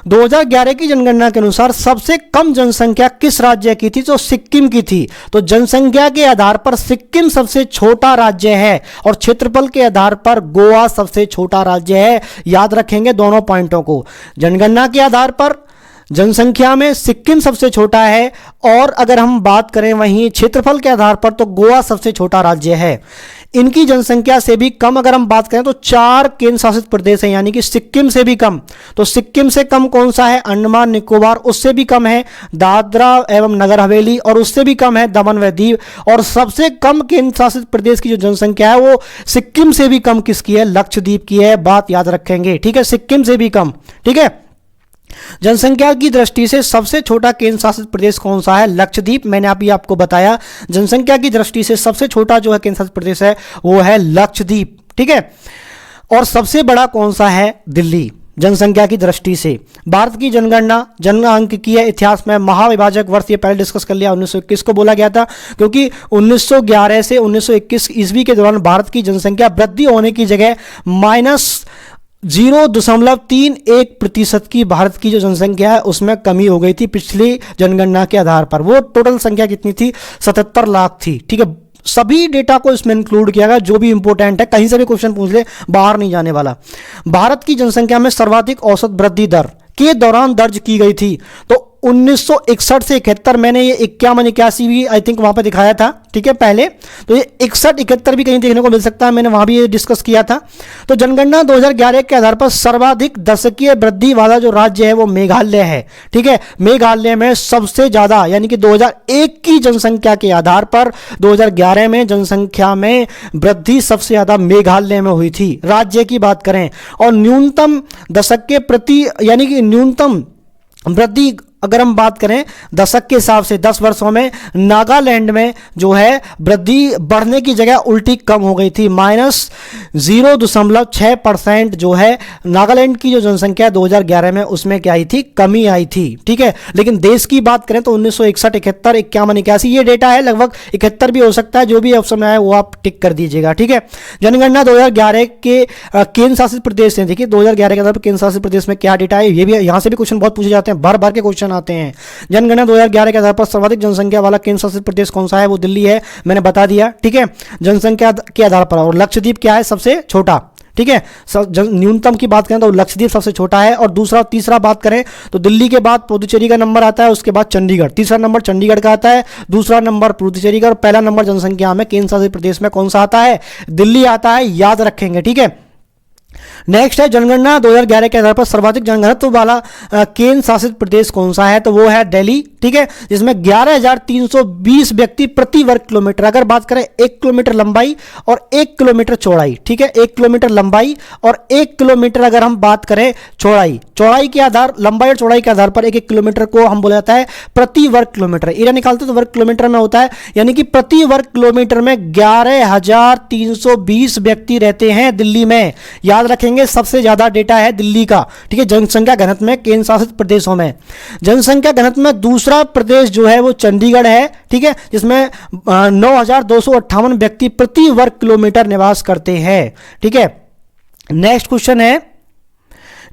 2011 की जनगणना के अनुसार सबसे कम जनसंख्या किस राज्य की थी, तो सिक्किम की थी। तो जनसंख्या के आधार पर सिक्किम सबसे छोटा राज्य है, और क्षेत्रफल के आधार पर गोवा सबसे छोटा राज्य है। याद रखेंगे दोनों पॉइंटों को, जनगणना के आधार पर जनसंख्या में सिक्किम सबसे छोटा है, और अगर हम बात करें वहीं क्षेत्रफल के आधार पर तो गोवा सबसे छोटा राज्य है। इनकी जनसंख्या से भी कम अगर हम बात करें तो 4 केंद्र शासित प्रदेश हैं, यानी कि सिक्किम से भी कम। तो सिक्किम से कम कौन सा है, अंडमान निकोबार, उससे भी कम है दादरा एवं नगर हवेली, और उससे भी कम है दमन व दीव। और सबसे कम केंद्र शासित प्रदेश की जो जनसंख्या है वो सिक्किम से भी कम किसकी है, लक्षद्वीप की है। बात याद रखेंगे। ठीक है, सिक्किम से भी कम। ठीक है, जनसंख्या की दृष्टि से सबसे छोटा केंद्र शासित प्रदेश कौन सा है? लक्षद्वीप। मैंने अभी आपको बताया जनसंख्या की दृष्टि से सबसे छोटा जो है केंद्र शासित प्रदेश है वो है लक्षद्वीप, ठीक है। और सबसे बड़ा कौन सा है? दिल्ली, जनसंख्या की दृष्टि से। भारत की जनगणना जनसांख्यिकीय इतिहास में महाविभाजक वर्ष, ये पहले डिस्कस कर लिया, 1921 को बोला गया था, क्योंकि 1911 से 1921 ईस्वी के दौरान भारत की जनसंख्या वृद्धि होने की जगह -0.31% की भारत की जो जनसंख्या है उसमें कमी हो गई थी पिछली जनगणना के आधार पर। वो टोटल संख्या कितनी थी? 77 लाख थी, ठीक है। सभी डेटा को इसमें इंक्लूड किया गया जो भी इंपॉर्टेंट है, कहीं से भी क्वेश्चन पूछ ले, बाहर नहीं जाने वाला। भारत की जनसंख्या में सर्वाधिक औसत वृद्धि दर के दौरान दर्ज की गई थी, तो 1961 से 71, मैंने ये 51-81 भी आई थिंक वहां पे दिखाया था, ठीक है पहले, तो ये 61-71 भी कहीं देखने को मिल सकता है, मैंने वहां भी ये डिस्कस किया था। तो जनगणना 2011 के आधार पर सर्वाधिक दशकीय वृद्धि वाला जो राज्य है वो मेघालय है, ठीक है। मेघालय में सबसे ज्यादा, यानी कि 2001 की जनसंख्या के आधार पर 2011 में जनसंख्या में वृद्धि सबसे ज्यादा मेघालय में हुई थी, राज्य की बात करें। और न्यूनतम दशक के प्रति, यानी कि न्यूनतम वृद्धि अगर हम बात करें दशक के हिसाब से 10 वर्षों में, नागालैंड में जो है वृद्धि बढ़ने की जगह उल्टी कम हो गई थी, -0.6% जो है नागालैंड की जो जनसंख्या 2011 में उसमें क्या आई थी? कमी आई थी, ठीक है। लेकिन देश की बात करें तो 1961, 71, 51, 81 ये डेटा है, लगभग 71 भी हो सकता है, जो भी ऑप्शन में आए वो आप टिक कर दीजिएगा, ठीक है। जनगणना 2011 के केंद्र शासित प्रदेश हैं, देखिए 2011 के आधार पर केंद्र शासित प्रदेश में क्या डेटा है, ये भी यहाँ से भी क्वेश्चन बहुत पूछे जाते हैं, बार बार के क्वेश्चन आते हैं। जनगणना 2011 के आधार पर सर्वाधिक जनसंख्या वाला केंद्र शासित प्रदेश कौन सा है? वो दिल्ली है, मैंने बता दिया, ठीक है, जनसंख्या के आधार पर। और लक्षद्वीप क्या है? सबसे छोटा, ठीक है। न्यूनतम की बात करें तो लक्षद्वीप सबसे छोटा है। और दूसरा तीसरा बात करें तो दिल्ली के बाद पुदुचेरी का नंबर आता है, उसके बाद चंडीगढ़, तीसरा नंबर चंडीगढ़ का आता है, दूसरा नंबर पुदुचेरी का, और पहला नंबर जनसंख्या में केंद्र शासित प्रदेश में कौन सा आता है? दिल्ली आता है, याद रखेंगे, ठीक है। नेक्स्ट है जनगणना 2011 के आधार पर सर्वाधिक जनघनत्व वाला केंद्र शासित प्रदेश कौन सा है? तो वो है दिल्ली, ठीक है, जिसमें 11,320 व्यक्ति प्रति वर्ग किलोमीटर। अगर बात करें 1 किलोमीटर लंबाई और 1 किलोमीटर चौड़ाई, ठीक है, 1 किलोमीटर लंबाई और 1 किलोमीटर अगर हम बात करें चौड़ाई के आधार, लंबाई और चौड़ाई के आधार पर 1 किलोमीटर को हम बोला जाता है प्रति वर्ग किलोमीटर। एरिया निकालते तो वर्ग किलोमीटर में होता है, यानी कि प्रति वर्ग किलोमीटर में 11,320 व्यक्ति रहते हैं दिल्ली में, याद रखेंगे। सबसे ज्यादा डेटा है दिल्ली का, ठीक है, जनसंख्या घनत्व में केंद्र शासित प्रदेशों में। जनसंख्या घनत्व में दूसरा प्रदेश जो है वो चंडीगढ़ है, ठीक है, जिसमें 9,258 व्यक्ति प्रति वर्ग किलोमीटर निवास करते हैं, ठीक है। नेक्स्ट क्वेश्चन है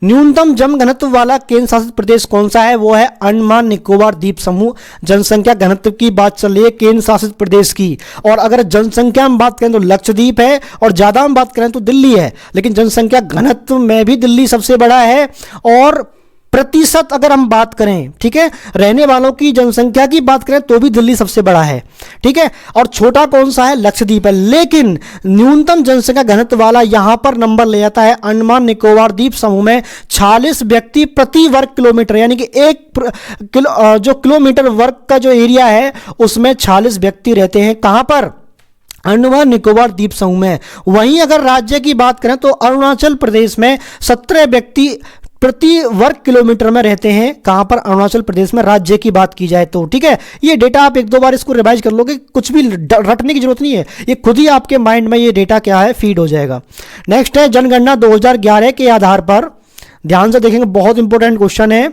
न्यूनतम जनघनत्व वाला केंद्र शासित प्रदेश कौन सा है? वो है अंडमान निकोबार द्वीप समूह। जनसंख्या घनत्व की बात चल रही है केंद्र शासित प्रदेश की, और अगर जनसंख्या में बात करें तो लक्षद्वीप है, और ज्यादा हम बात करें तो दिल्ली है, लेकिन जनसंख्या घनत्व में भी दिल्ली सबसे बड़ा है। और प्रतिशत अगर हम बात करें, ठीक है, रहने वालों की जनसंख्या की बात करें तो भी दिल्ली सबसे बड़ा है, ठीक है। और छोटा कौन सा है? लक्षद्वीप है। लेकिन न्यूनतम जनसंख्या घनत्व वाला यहां पर नंबर ले जाता है अंडमान निकोबार द्वीप समूह में 46 व्यक्ति प्रति वर्ग किलोमीटर, यानी कि जो किलोमीटर वर्ग का जो एरिया है उसमें 46 व्यक्ति रहते हैं। कहां पर? अंडमान निकोबार द्वीप समूह में। वहीं अगर राज्य की बात करें तो अरुणाचल प्रदेश में 17 व्यक्ति प्रति वर्ग किलोमीटर में रहते हैं। कहां पर? अरुणाचल प्रदेश में, राज्य की बात की जाए तो, ठीक है। ये डेटा आप 1-2 बार इसको रिवाइज कर लोगे, कुछ भी रटने की जरूरत नहीं है, ये खुद ही आपके माइंड में ये डेटा क्या है फीड हो जाएगा। नेक्स्ट है जनगणना 2011 के आधार पर, ध्यान से देखेंगे, बहुत इंपॉर्टेंट क्वेश्चन है।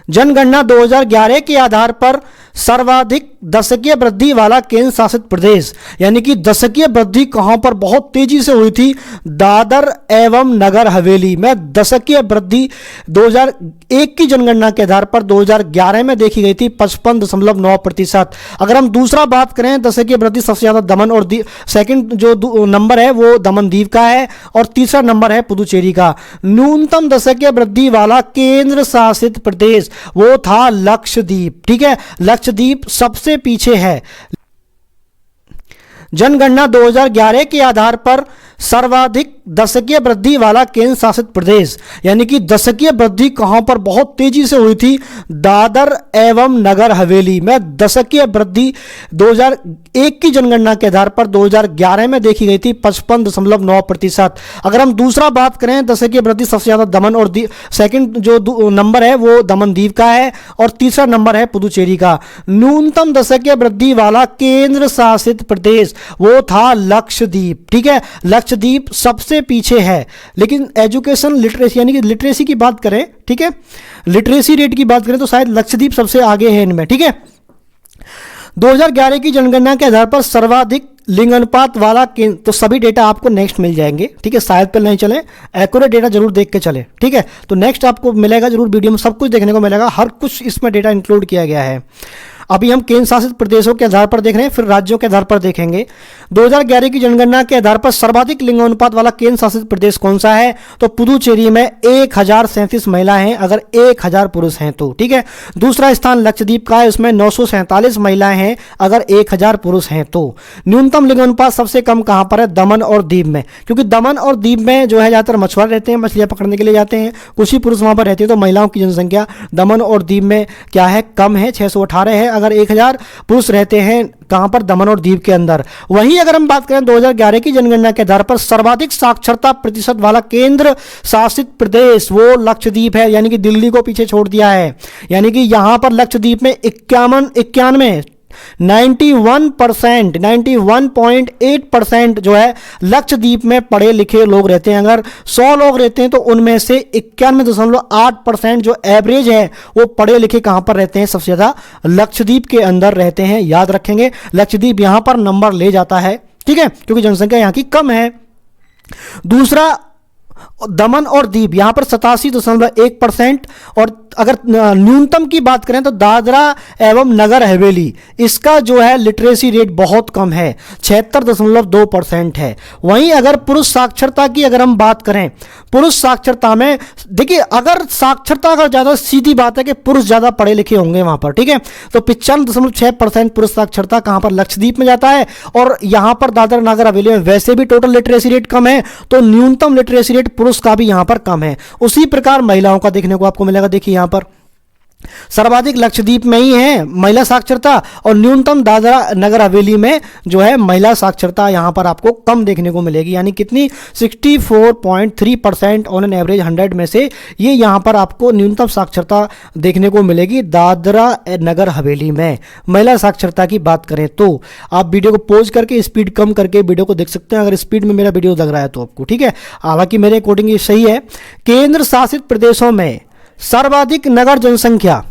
जनगणना 2011 के आधार पर सर्वाधिक दशकीय वृद्धि वाला केंद्र शासित प्रदेश, यानी कि दशकीय वृद्धि कहां पर बहुत तेजी से हुई थी? दादर एवं नगर हवेली में दशकीय वृद्धि 2001 की जनगणना के आधार पर 2011 में देखी गई थी 55.9%। अगर हम दूसरा बात करें दशकीय वृद्धि, सबसे ज्यादा दमन और सेकंड जो नंबर है वो दमन दीव का है, और तीसरा नंबर है पुदुचेरी का। न्यूनतम दशकीय वृद्धि वाला केंद्र शासित प्रदेश वो था लक्षद्वीप, ठीक है, लक्षद्वीप सबसे पीछे है। जनगणना 2011 के आधार पर सर्वाधिक दशकीय वृद्धि वाला केंद्र शासित प्रदेश, यानी कि दशकीय वृद्धि कहां पर बहुत तेजी से हुई थी? दादर एवं नगर हवेली में दशकीय वृद्धि 2001 की जनगणना के आधार पर 2011 में देखी गई थी 55.9%। अगर हम दूसरा बात करें दशकीय वृद्धि, सबसे ज्यादा दमन और सेकंड जो नंबर है वो दमन दीव का है और तीसरा नंबर है पुदुचेरी का। न्यूनतम दशकीय वृद्धि वाला केंद्र शासित प्रदेश वो था लक्षद्वीप। ठीक है, लक्षद्वीप सबसे पीछे है। लेकिन एजुकेशन लिटरेसी यानी कि लिटरेसी की बात करें, ठीक है, लिटरेसी रेट की बात करें तो शायद लक्षद्वीप सबसे आगे है इनमें। ठीक है, 2011 की जनगणना के आधार पर सर्वाधिक लिंग अनुपात वाला केंद्र, तो सभी डेटा आपको नेक्स्ट मिल जाएंगे। ठीक है, शायद पे नहीं चले, एक्यूरेट डेटा जरूर देख के चले। ठीक है, तो नेक्स्ट आपको मिलेगा जरूर, वीडियो में सब कुछ देखने को मिलेगा, हर कुछ इसमें डेटा इंक्लूड किया गया है। अभी हम केंद्र शासित प्रदेशों के आधार पर देख रहे हैं, फिर राज्यों के आधार पर देखेंगे। 2011 की जनगणना के आधार पर सर्वाधिक लिंगानुपात वाला केंद्र शासित प्रदेश कौन सा है? तो पुदुचेरी में 1037 महिलाएं हैं अगर 1000 पुरुष हैं तो। ठीक है, दूसरा स्थान लक्षद्वीप का है, उसमें 947 महिलाएं हैं अगर 1000 पुरुष हैं तो। न्यूनतम लिंगानुपात सबसे कम कहां पर है? दमन और दीव में, क्योंकि दमन और दीव में जो है ज़्यादातर मछुआरे रहते हैं, मछलियां पकड़ने के लिए जाते हैं, कुछ ही पुरुष वहां पर रहते हैं, तो महिलाओं की जनसंख्या दमन और दीव में क्या है? कम है, 618 है अगर 1000 पुरुष रहते हैं कहां पर? दमन और दीव के अंदर। वहीं अगर हम बात करें 2011 की जनगणना के आधार पर सर्वाधिक साक्षरता प्रतिशत वाला केंद्र शासित प्रदेश वो लक्षद्वीप है, यानी कि दिल्ली को पीछे छोड़ दिया है। यानी कि यहां पर लक्षद्वीप में 91% जो है लक्षद्वीप में पढ़े लिखे लोग रहते हैं। अगर 100 लोग रहते हैं तो उनमें से 91.8% जो एवरेज है वो पढ़े लिखे कहां पर रहते हैं? सबसे ज्यादा लक्षद्वीप के अंदर रहते हैं। याद रखेंगे, लक्षद्वीप यहां पर नंबर ले जाता है। ठीक है, क्योंकि जनसंख्या यहां की कम है। दूसरा दमन और दीव यहां पर 87.1%। और अगर न्यूनतम की बात करें तो दादरा एवं नगर हवेली, इसका जो है लिटरेसी रेट बहुत कम है, 76.2% है। वहीं अगर पुरुष साक्षरता की अगर हम बात करें, पुरुष साक्षरता में देखिए, अगर साक्षरता अगर ज़्यादा, सीधी बात है कि पुरुष ज़्यादा पढ़े लिखे होंगे वहां पर। ठीक है, तो 95.6% पुरुष साक्षरता कहां पर? लक्षद्वीप में जाता है। और यहां पर दादरा नगर हवेली में वैसे भी टोटल लिटरेसी रेट कम है, तो न्यूनतम लिटरेसी रेट पुरुष का भी यहां पर कम है। उसी प्रकार महिलाओं का देखने को आपको मिलेगा। देखिए यहां पर सर्वाधिक लक्षद्वीप में ही है महिला साक्षरता और न्यूनतम दादरा नगर हवेली में जो है महिला साक्षरता यहां पर आपको कम देखने को मिलेगी। यानी कितनी? 64.3% ऑन एन एवरेज 100 में से ये यहां पर आपको न्यूनतम साक्षरता देखने को मिलेगी दादरा नगर हवेली में। महिला साक्षरता की बात करें तो आप वीडियो को पॉज करके स्पीड कम करके वीडियो को देख सकते हैं, अगर स्पीड में मेरा वीडियो लग रहा है तो आपको। ठीक है, हालांकि मेरे अकॉर्डिंग ये सही है। केंद्र शासित प्रदेशों में सर्वाधिक नगर जनसंख्या,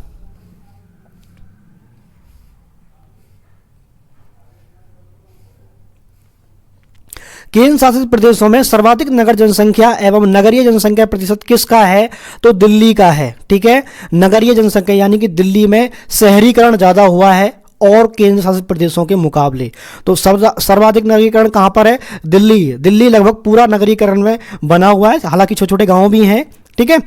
केंद्र शासित प्रदेशों में सर्वाधिक नगर जनसंख्या एवं नगरीय जनसंख्या प्रतिशत किसका है? तो दिल्ली का है। ठीक है, नगरीय जनसंख्या यानी कि दिल्ली में शहरीकरण ज्यादा हुआ है और केंद्र शासित प्रदेशों के मुकाबले। तो सर्वाधिक नगरीकरण कहां पर है? दिल्ली लगभग पूरा नगरीकरण में बना हुआ है, हालांकि छोटे छोटे गांव भी हैं। ठीक है,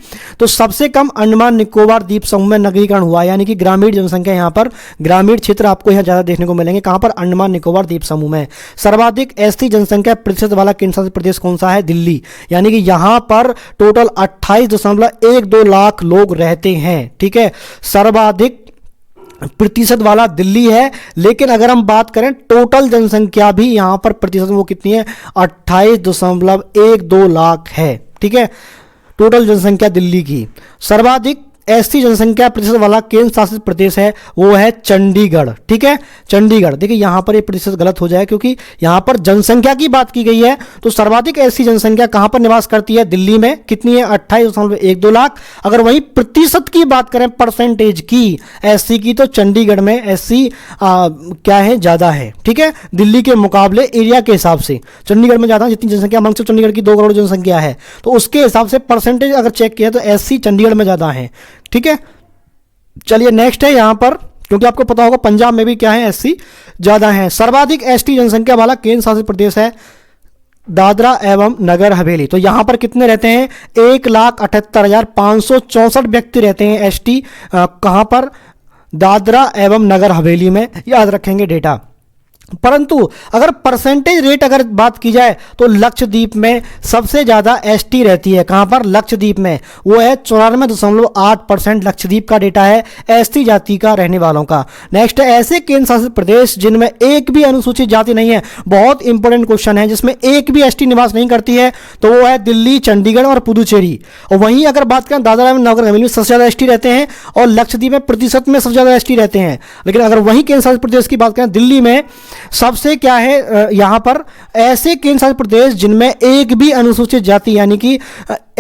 तो सबसे कम अंडमान निकोबार द्वीप समूह में नगरीकरण हुआ, यानी कि ग्रामीण जनसंख्या यहां पर, ग्रामीण क्षेत्र आपको यहां ज्यादा देखने को मिलेंगे। कहां पर? अंडमान निकोबार द्वीप समूह में। सर्वाधिक एसटी जनसंख्या प्रतिशत वाला केंद्र शासित प्रदेश कौन सा है? दिल्ली, यानी कि यहां पर टोटल 28.12 लाख लोग रहते हैं। ठीक है, सर्वाधिक प्रतिशत वाला दिल्ली है। लेकिन अगर हम बात करें टोटल जनसंख्या भी यहां पर प्रतिशत वो कितनी है? 28.12 लाख है। ठीक है, टोटल जनसंख्या दिल्ली की। सर्वाधिक एसटी जनसंख्या प्रतिशत वाला केंद्र शासित प्रदेश है वो है चंडीगढ़। ठीक है, चंडीगढ़। देखिए यहां पर ये प्रतिशत गलत हो जाए क्योंकि यहां पर जनसंख्या की बात की गई है, तो सर्वाधिक एसटी जनसंख्या कहां पर निवास करती है? दिल्ली में। कितनी है? 28.12 लाख। अगर वही प्रतिशत की बात करें, परसेंटेज की एससी की, तो चंडीगढ़ में एससी क्या है? ज्यादा है। ठीक है, दिल्ली के मुकाबले एरिया के हिसाब से चंडीगढ़ में ज्यादा, जितनी जनसंख्या मान सकते चंडीगढ़ की 2 करोड़ जनसंख्या है, तो उसके हिसाब से परसेंटेज अगर चेक किया तो एससी चंडीगढ़ में ज्यादा है। ठीक है, चलिए नेक्स्ट है यहां पर, क्योंकि आपको पता होगा पंजाब में भी क्या है? एससी ज्यादा है। सर्वाधिक एसटी जनसंख्या वाला केंद्र शासित प्रदेश है दादरा एवं नगर हवेली। तो यहां पर कितने रहते हैं? 1,78,564 व्यक्ति रहते हैं एसटी। कहां पर? दादरा एवं नगर हवेली में। याद रखेंगे डेटा। परंतु अगर परसेंटेज रेट अगर बात की जाए तो लक्षद्वीप में सबसे ज़्यादा एसटी रहती है। कहाँ पर? लक्षद्वीप में। वो है 94.8% लक्षद्वीप का डेटा है एसटी जाति का रहने वालों का। नेक्स्ट है ऐसे केंद्र शासित प्रदेश जिनमें एक भी अनुसूचित जाति नहीं है। बहुत इंपॉर्टेंट क्वेश्चन है, जिसमें एक भी एसटी निवास नहीं करती है, तो वो है दिल्ली, चंडीगढ़ और पुदुचेरी। और वहीं अगर बात करें दादरा एवं नगर हवेली में सबसे ज़्यादा एसटी रहते हैं और लक्षद्वीप में प्रतिशत में सबसे ज़्यादा एसटी रहते हैं। लेकिन अगर वहीं केंद्र शासित प्रदेश की बात करें, दिल्ली में सबसे क्या है यहां पर ऐसे केंद्र शासित प्रदेश जिनमें एक भी अनुसूचित जाति यानी कि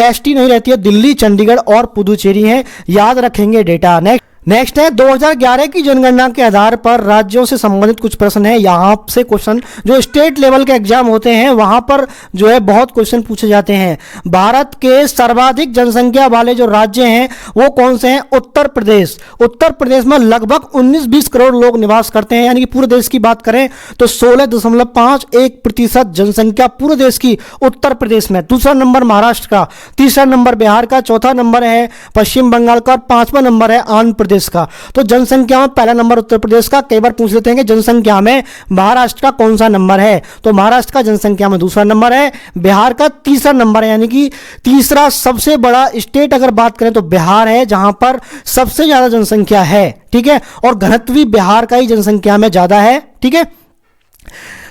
एसटी नहीं रहती है, दिल्ली, चंडीगढ़ और पुदुचेरी हैं। याद रखेंगे डेटा। नेक्स्ट है 2011 की जनगणना के आधार पर राज्यों से संबंधित कुछ प्रश्न है। यहाँ से क्वेश्चन जो स्टेट लेवल के एग्जाम होते हैं वहां पर जो है बहुत क्वेश्चन पूछे जाते हैं। भारत के सर्वाधिक जनसंख्या वाले जो राज्य हैं वो कौन से हैं? उत्तर प्रदेश। उत्तर प्रदेश में लगभग 19-20 करोड़ लोग निवास करते हैं, यानी कि पूरे देश की बात करें तो 16.51% जनसंख्या पूरे देश की उत्तर प्रदेश में। दूसरा नंबर महाराष्ट्र का, तीसरा नंबर बिहार का, चौथा नंबर है पश्चिम बंगाल का और पांचवा नंबर है आंध्र प्रदेश का। तो जनसंख्या में पहला नंबर उत्तर प्रदेश का। कई बार पूछ लेते हैं कि जनसंख्या में महाराष्ट्र का कौन सा नंबर है, तो महाराष्ट्र का जनसंख्या में दूसरा नंबर है, बिहार का तीसरा नंबर है, यानी कि तीसरा सबसे बड़ा स्टेट अगर बात करें तो बिहार है, जहां पर सबसे ज्यादा जनसंख्या है। ठीक है, और घनत्व भी बिहार का ही जनसंख्या में ज्यादा है। ठीक है,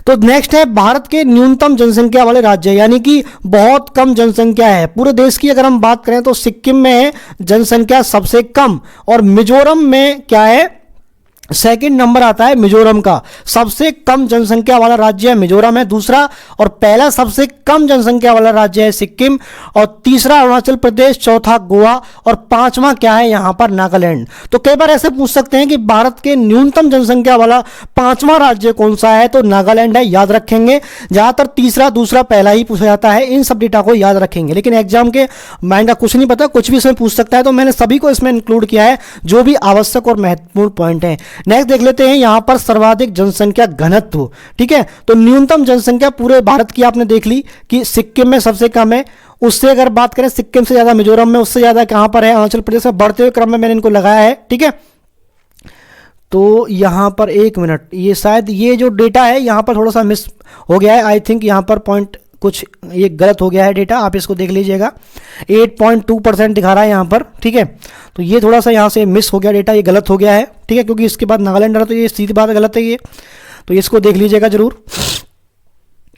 तो नेक्स्ट है भारत के न्यूनतम जनसंख्या वाले राज्य, यानी कि बहुत कम जनसंख्या है पूरे देश की। अगर हम बात करें तो सिक्किम में है जनसंख्या सबसे कम, और मिजोरम में क्या है? सेकंड नंबर आता है मिजोरम का। सबसे कम जनसंख्या वाला राज्य है मिजोरम है दूसरा, और पहला सबसे कम जनसंख्या वाला राज्य है सिक्किम, और तीसरा अरुणाचल प्रदेश, चौथा गोवा और पांचवा क्या है यहां पर? नागालैंड। तो कई बार ऐसे पूछ सकते हैं कि भारत के न्यूनतम जनसंख्या वाला पांचवा राज्य कौन सा है, तो नागालैंड है। याद रखेंगे, ज्यादातर तीसरा, दूसरा, पहला ही पूछा जाता है। इन सब डेटा को याद रखेंगे, लेकिन एग्जाम के माइंड का कुछ नहीं पता, कुछ भी इसमें पूछ सकता है, तो मैंने सभी को इसमें इंक्लूड किया है जो भी आवश्यक और महत्वपूर्ण पॉइंट है। नेक्स्ट देख लेते हैं यहां पर सर्वाधिक जनसंख्या घनत्व। ठीक है, तो न्यूनतम जनसंख्या पूरे भारत की आपने देख ली कि सिक्किम में सबसे कम है। उससे अगर बात करें सिक्किम से ज्यादा मिजोरम में, उससे ज्यादा कहां पर है? अरुणाचल प्रदेश में। बढ़ते हुए क्रम में मैंने इनको लगाया है। ठीक है, तो यहां पर एक मिनट, ये शायद ये जो डेटा है यहां पर थोड़ा सा मिस हो गया है। आई थिंक यहां पर पॉइंट कुछ ये गलत हो गया है डेटा, आप इसको देख लीजिएगा। 8.2% दिखा रहा है यहाँ पर। ठीक है, तो ये थोड़ा सा यहाँ से मिस हो गया डेटा, ये गलत हो गया है। ठीक है, क्योंकि इसके बाद नागालैंड रहा, तो ये सीधी बात गलत है ये, तो इसको देख लीजिएगा जरूर।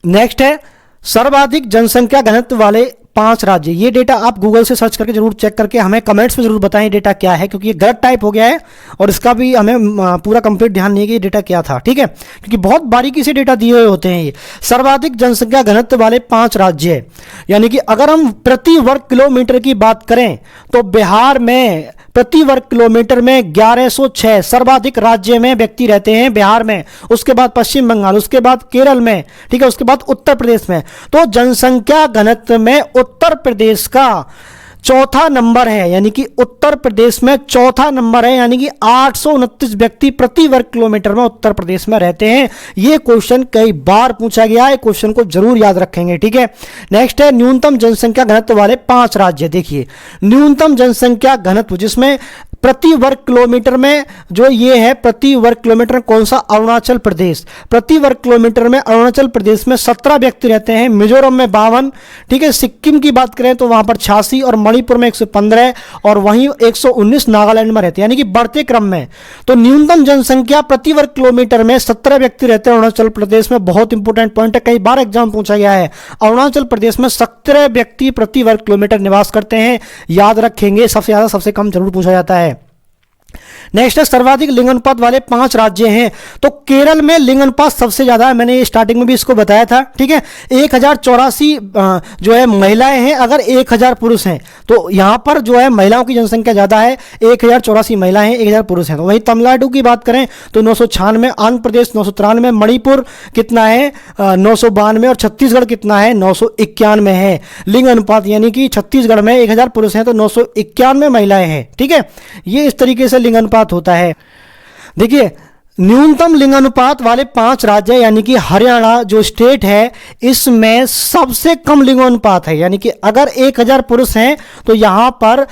नेक्स्ट है सर्वाधिक जनसंख्या घनत्व वाले 5 राज्य। ये डेटा आप गूगल से सर्च करके जरूर चेक करके हमें कमेंट्स में जरूर बताएं डेटा क्या है, क्योंकि ये गलत टाइप हो गया है और इसका भी हमें पूरा कंप्लीट ध्यान नहीं है कि डेटा क्या था। ठीक है, क्योंकि बहुत बारीकी से डेटा दिए हुए होते हैं ये। सर्वाधिक जनसंख्या घनत्व वाले 5 राज्य, यानी कि अगर हम प्रति वर्ग किलोमीटर की बात करें तो बिहार में प्रति वर्ग किलोमीटर में 1106 सर्वाधिक राज्य में व्यक्ति रहते हैं बिहार में। उसके बाद पश्चिम बंगाल, उसके बाद केरल में। ठीक है, उसके बाद उत्तर प्रदेश में। तो जनसंख्या घनत्व में उत्तर प्रदेश का चौथा नंबर है, यानी कि उत्तर प्रदेश में चौथा नंबर है, यानी कि 829 व्यक्ति प्रति वर्ग किलोमीटर में उत्तर प्रदेश में रहते हैं। ये क्वेश्चन कई बार पूछा गया है, क्वेश्चन को जरूर याद रखेंगे। ठीक है, नेक्स्ट है न्यूनतम जनसंख्या घनत्व वाले 5 राज्य। देखिए न्यूनतम जनसंख्या घनत्व जिसमें प्रति वर्ग किलोमीटर में जो ये है, प्रति वर्ग किलोमीटर में कौन सा? अरुणाचल प्रदेश। प्रति वर्ग किलोमीटर में अरुणाचल प्रदेश में 17 व्यक्ति रहते हैं, मिजोरम में 52। ठीक है, सिक्किम की बात करें तो वहां पर 86 और मणिपुर में 115 और वहीं 119 नागालैंड में रहते हैं, यानी कि बढ़ते क्रम में। तो न्यूनतम जनसंख्या प्रति वर्ग किलोमीटर में 17 व्यक्ति रहते हैं अरुणाचल प्रदेश में। बहुत इंपॉर्टेंट पॉइंट है, कई बार एग्जाम पूछा गया है। अरुणाचल प्रदेश में 17 व्यक्ति प्रति वर्ग किलोमीटर निवास करते हैं। याद रखेंगे, सबसे ज्यादा सबसे कम जरूर पूछा जाता है। नेक्स्ट है सर्वाधिक लिंग अनुपात वाले 5 राज्य हैं। तो केरल में लिंग अनुपात सबसे ज्यादा है, मैंने स्टार्टिंग में भी इसको बताया था। ठीक है, 1084 जो है महिलाएं हैं अगर 1000 पुरुष हैं, तो यहां पर जो है महिलाओं की जनसंख्या ज्यादा है, 1084 महिलाएं हैं, 1000 पुरुष हैं। तो वहीं तमिलनाडु की बात करें तो 996, आंध्र प्रदेश 993, मणिपुर कितना है 992 और छत्तीसगढ़ कितना है 991 है लिंग अनुपात, यानी कि छत्तीसगढ़ में 1000 पुरुष हैं तो 991 महिलाएं हैं। ठीक है, ये इस तरीके से लिंग अनुपात होता है। देखिए न्यूनतम लिंगानुपात वाले 5 राज्य, यानी कि हरियाणा जो स्टेट है इसमें सबसे कम लिंगानुपात है, यानी कि अगर 1000 पुरुष हैं तो यहां पर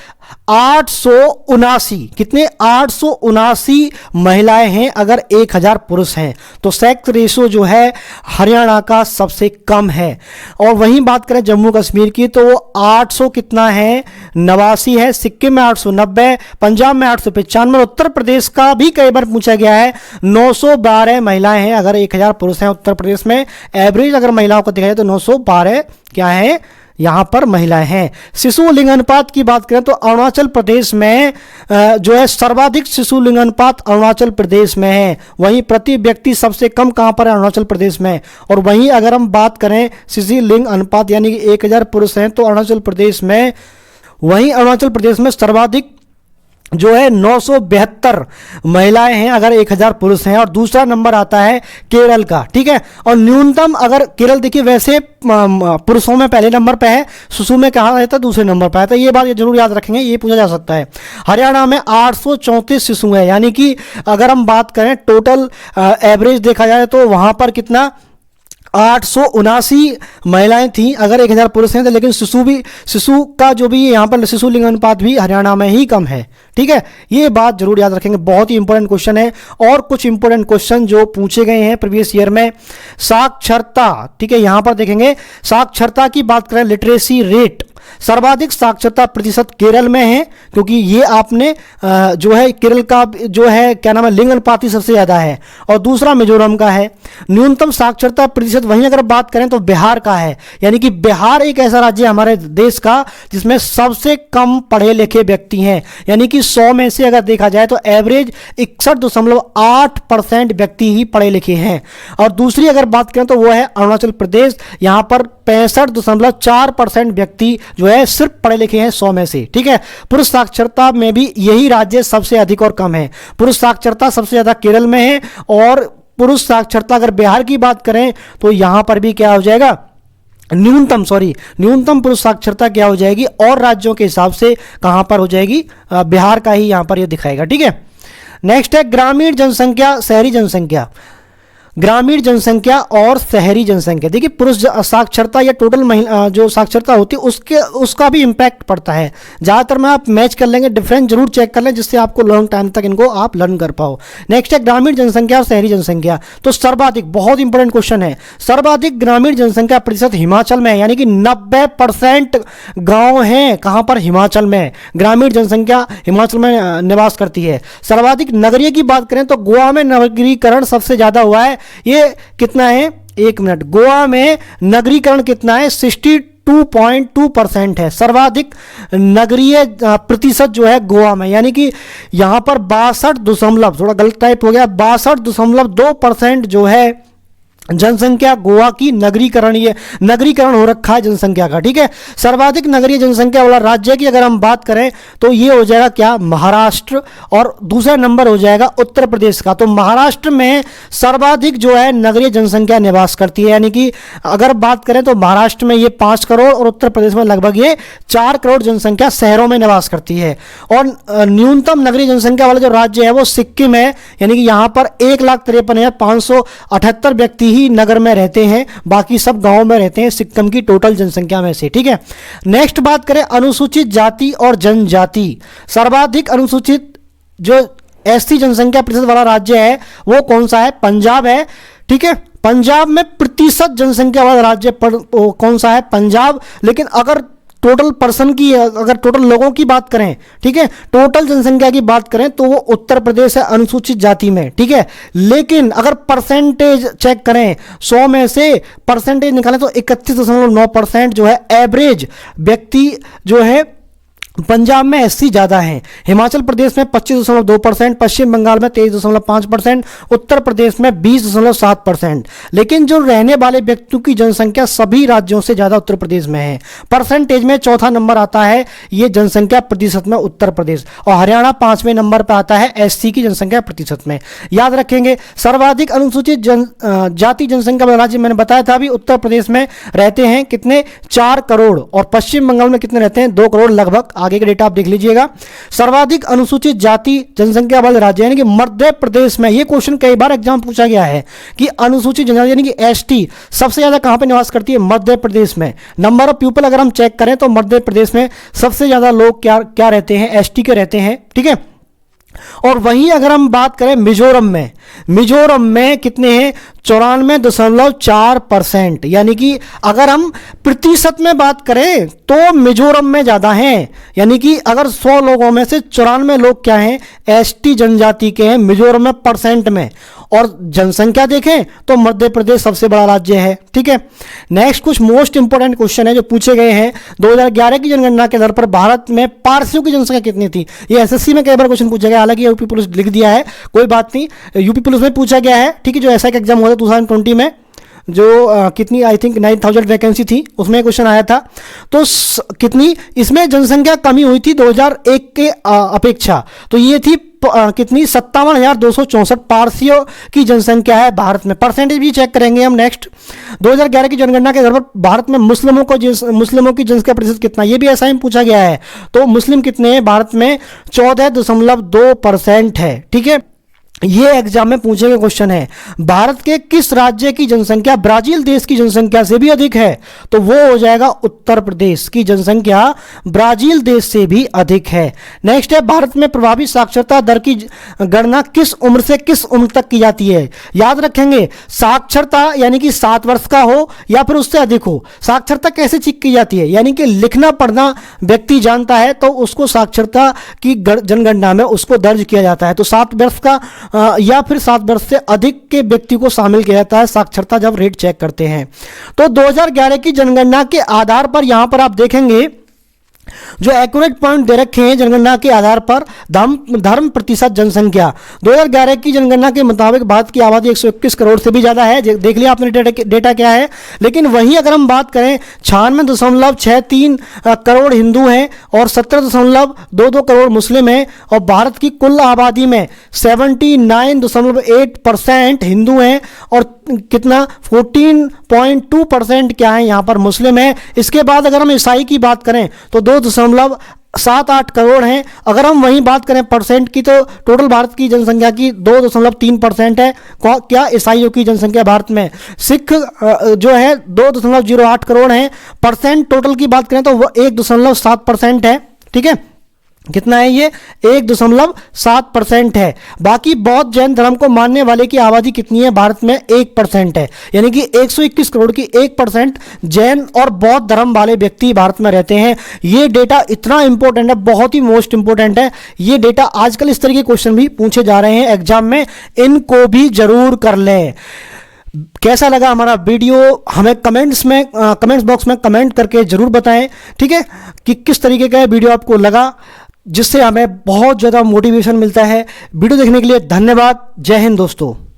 879, कितने 879 महिलाएं हैं अगर 1000 पुरुष हैं। तो सेक्स रेशो जो है हरियाणा का सबसे कम है। और वहीं बात करें जम्मू कश्मीर की तो वो 800 कितना है 89 है, सिक्किम में 890, पंजाब में 895, उत्तर प्रदेश का भी कई बार पूछा गया है 912 महिलाएं हैं अगर 1000 पुरुष हैं उत्तर प्रदेश में। एवरेज अगर महिलाओं को देखा जाए तो 912 क्या है यहां पर महिलाएं हैं। शिशु लिंग अनुपात की बात करें तो अरुणाचल प्रदेश में जो है सर्वाधिक शिशु लिंग अनुपात अरुणाचल प्रदेश में है। वहीं प्रति व्यक्ति सबसे कम कहां पर है अरुणाचल प्रदेश में। और वहीं अगर हम बात करें शिशु लिंग अनुपात यानी कि 1000 पुरुष हैं तो अरुणाचल प्रदेश में, वहीं अरुणाचल प्रदेश में सर्वाधिक जो है 972 महिलाएं हैं अगर 1000 पुरुष हैं। और दूसरा नंबर आता है केरल का, ठीक है। और न्यूनतम अगर केरल देखिए वैसे पुरुषों में पहले नंबर पे है, शिशु में कहा रहता है दूसरे नंबर पे है, तो ये बात जरूर याद रखेंगे, ये पूछा जा सकता है। हरियाणा में 834 शिशु है, यानी कि अगर हम बात करें टोटल एवरेज देखा जाए तो वहां पर कितना 879 महिलाएं थी अगर 1000 पुरुष हैं तो, लेकिन शिशु का जो भी यहाँ पर शिशु लिंग अनुपात भी हरियाणा में ही कम है, ठीक है। ये बात जरूर याद रखेंगे, बहुत ही इंपॉर्टेंट क्वेश्चन है। और कुछ इंपॉर्टेंट क्वेश्चन जो पूछे गए हैं प्रीवियस ईयर में, साक्षरता, ठीक है, यहाँ पर देखेंगे साक्षरता की बात करें, लिटरेसी रेट, सर्वाधिक साक्षरता प्रतिशत केरल में है, क्योंकि ये आपने जो है केरल का जो है क्या नाम है लिंग अनुपात ही सबसे ज्यादा है। और दूसरा मिजोरम का है। न्यूनतम साक्षरता प्रतिशत वहीं अगर बात करें तो बिहार का है, यानी कि बिहार एक ऐसा राज्य है हमारे देश का जिसमें सबसे कम पढ़े लिखे व्यक्ति हैं, यानी कि 100 में से अगर देखा जाए तो एवरेज 61.8% व्यक्ति ही पढ़े लिखे हैं। और दूसरी अगर बात करें तो वो है अरुणाचल प्रदेश, यहां पर 65.4% व्यक्ति जो है सिर्फ पढ़े लिखे हैं 100 में से, ठीक है। पुरुष साक्षरता में भी यही राज्य सबसे अधिक और कम है। पुरुष साक्षरता सबसे ज्यादा केरल में है, और पुरुष साक्षरता अगर बिहार की बात करें तो यहां पर भी क्या हो जाएगा, न्यूनतम पुरुष साक्षरता क्या हो जाएगी और राज्यों के हिसाब से कहां पर हो जाएगी, बिहार का ही यहां पर ये दिखाएगा, ठीक है। नेक्स्ट है ग्रामीण जनसंख्या शहरी जनसंख्या। ग्रामीण जनसंख्या और शहरी जनसंख्या, देखिए पुरुष साक्षरता या टोटल महिला जो साक्षरता होती है उसका भी इंपैक्ट पड़ता है। ज़्यादातर में आप मैच कर लेंगे, डिफरेंस जरूर चेक कर लें जिससे आपको लॉन्ग टाइम तक इनको आप लर्न कर पाओ। नेक्स्ट है ग्रामीण जनसंख्या और शहरी जनसंख्या। तो सर्वाधिक, बहुत इंपॉर्टेंट क्वेश्चन है, सर्वाधिक ग्रामीण जनसंख्या प्रतिशत हिमाचल में है, यानी कि 90% गाँव हैं कहाँ पर, हिमाचल में। ग्रामीण जनसंख्या हिमाचल में निवास करती है। सर्वाधिक नगरीय की बात करें तो गोवा में नगरीकरण सबसे ज़्यादा हुआ है। ये कितना है, एक मिनट, गोवा में नगरीकरण कितना है, 62.2% है। सर्वाधिक नगरीय प्रतिशत जो है गोवा में, यानी कि यहां पर 62 थोड़ा गलत टाइप हो गया, 62.2% जो है जनसंख्या गोवा की नगरीकरण हो रखा है जनसंख्या का, ठीक है। सर्वाधिक नगरीय जनसंख्या वाला राज्य की अगर हम बात करें तो ये हो जाएगा क्या, महाराष्ट्र, और दूसरा नंबर हो जाएगा उत्तर प्रदेश का। तो महाराष्ट्र में सर्वाधिक जो है नगरीय जनसंख्या निवास करती है, यानी कि अगर बात करें तो महाराष्ट्र में ये 5 करोड़ और उत्तर प्रदेश में लगभग ये 4 करोड़ जनसंख्या शहरों में निवास करती है। और न्यूनतम नगरीय जनसंख्या वाला जो राज्य है वो सिक्किम है, यानी कि यहाँ पर 1,53,578 व्यक्ति ही नगर में रहते हैं, बाकी सब गांव में रहते हैं सिक्किम की टोटल जनसंख्या में से, ठीक है। नेक्स्ट बात करें अनुसूचित जाति और जनजाति। सर्वाधिक अनुसूचित जो एससी जनसंख्या प्रतिशत वाला राज्य है वो कौन सा है, पंजाब है, ठीक है। पंजाब में प्रतिशत जनसंख्या वाला राज्य कौन सा है, पंजाब। लेकिन अगर टोटल पर्सन की, अगर टोटल लोगों की बात करें, ठीक है, टोटल जनसंख्या की बात करें तो वो उत्तर प्रदेश है अनुसूचित जाति में, ठीक है। लेकिन अगर परसेंटेज चेक करें, 100 में से परसेंटेज निकालें तो 31.9% जो है एवरेज व्यक्ति जो है पंजाब में एससी ज़्यादा है। हिमाचल प्रदेश में 25.2%, पश्चिम बंगाल में 23.5%, उत्तर प्रदेश में 20.7%। लेकिन जो रहने वाले व्यक्तियों की जनसंख्या सभी राज्यों से ज़्यादा उत्तर प्रदेश में है। परसेंटेज में चौथा नंबर आता है ये जनसंख्या प्रतिशत में उत्तर प्रदेश, और हरियाणा 5वें नंबर पर आता है एससी की जनसंख्या प्रतिशत में। याद रखेंगे सर्वाधिक अनुसूचित जाति जनसंख्या वाला राज्य मैंने बताया था अभी, उत्तर प्रदेश में रहते हैं कितने, 4 करोड़, और पश्चिम बंगाल में कितने रहते हैं, 2 करोड़ लगभग आगे का डेटा आप देख लीजिएगा। सर्वाधिक अनुसूचित जाति जनसंख्या वाले राज्य यानी कि मध्य प्रदेश में, ये क्वेश्चन कई बार एग्जाम पूछा गया है कि अनुसूचित जनजाति यानी कि एसटी सबसे ज्यादा कहां पे निवास करती है? मध्य प्रदेश में। नंबर ऑफ पीपल अगर हम चेक करें तो मध्य प्रदेश में सबसे ज्यादा लोग क्या रहते हैं? एसटी के रहते हैं, ठीक है। और वहीं अगर हम बात करें मिजोरम में कितने हैं? 94.4%, यानी कि अगर हम प्रतिशत में बात करें तो मिजोरम में ज्यादा हैं, यानी कि अगर 100 लोगों में से 94 लोग क्या हैं? एसटी जनजाति के हैं मिजोरम में परसेंट में। और जनसंख्या देखें तो मध्य प्रदेश सबसे बड़ा राज्य है, ठीक है। नेक्स्ट कुछ मोस्ट इंपोर्टेंट क्वेश्चन है जो पूछे गए हैं। 2011 की जनगणना के आधार पर भारत में पारसियों की जनसंख्या कितनी थी? ये एसएससी में कई बार क्वेश्चन पूछा गया, हालांकि यूपी पुलिस लिख दिया है, कोई बात नहीं, यूपी पुलिस में पूछा गया है, ठीक है। जो ऐसा एक एग्जाम हुआ था 2020 में, जो कितनी आई थिंक 9000 वैकेंसी थी, उसमें क्वेश्चन आया था। तो कितनी इसमें जनसंख्या कमी हुई थी 2001 के अपेक्षा, तो ये थी कितनी? 57,264 पारसियों की जनसंख्या है भारत में। परसेंटेज भी चेक करेंगे हम नेक्स्ट। 2011 की जनगणना के आधार पर भारत में मुस्लिमों की जनसंख्या प्रतिशत कितना? ये भी ऐसा ही पूछा गया है। तो मुस्लिम कितने हैं भारत में? 14.2% है, ठीक है। ये एग्जाम में पूछे गए क्वेश्चन है। भारत के किस राज्य की जनसंख्या ब्राजील देश की जनसंख्या से भी अधिक है? तो वो हो जाएगा उत्तर प्रदेश की जनसंख्या ब्राजील देश से भी अधिक है। नेक्स्ट है, भारत में प्रभावी साक्षरता दर की गणना किस उम्र से किस उम्र तक की जाती है? याद रखेंगे, साक्षरता यानी कि 7 वर्ष का हो या फिर उससे अधिक हो। साक्षरता कैसे चेक की जाती है? यानी कि लिखना पढ़ना व्यक्ति जानता है तो उसको साक्षरता की जनगणना में उसको दर्ज किया जाता है। तो 7 वर्ष का या फिर 7 वर्ष से अधिक के व्यक्ति को शामिल किया जाता है साक्षरता जब रेट चेक करते हैं। तो 2011 की जनगणना के आधार पर यहां पर आप देखेंगे जो एक्यूरेट पॉइंट दे रखे हैं जनगणना के आधार पर धर्म प्रतिशत जनसंख्या। 2011 की जनगणना के मुताबिक भारत की आबादी 121 करोड़ से भी ज्यादा है। देख लिया आपने डेटा क्या है। लेकिन वहीं अगर हम बात करें 96.63 करोड़ हिंदू हैं और 17.22 करोड़ मुस्लिम हैं। और भारत की कुल आबादी में 79.8% हिंदू हैं और कितना 14.2% क्या है यहाँ पर मुस्लिम है। इसके बाद अगर हम ईसाई की बात करें तो 2.78 करोड़ हैं। अगर हम वहीं बात करें परसेंट की तो टोटल भारत की जनसंख्या की 2.3% है क्या ईसाइयों की जनसंख्या भारत में। सिख जो है 2.08 करोड़ हैं। परसेंट टोटल की बात करें तो वो 1.7% है, ठीक है। कितना है ये? 1.7% है। बाकी बौद्ध जैन धर्म को मानने वाले की आबादी कितनी है भारत में? 1% है। यानी कि 121 करोड़ की 1% जैन और बौद्ध धर्म वाले व्यक्ति भारत में रहते हैं। ये डेटा इतना इंपॉर्टेंट है, बहुत ही मोस्ट इंपॉर्टेंट है। ये डेटा आजकल इस तरह के क्वेश्चन भी पूछे जा रहे हैं एग्जाम में, इनको भी जरूर कर लें। कैसा लगा हमारा वीडियो हमें कमेंट्स बॉक्स में कमेंट करके जरूर बताएं, ठीक है, कि किस तरीके का वीडियो आपको लगा, जिससे हमें बहुत ज़्यादा मोटिवेशन मिलता है। वीडियो देखने के लिए धन्यवाद। जय हिंद दोस्तों।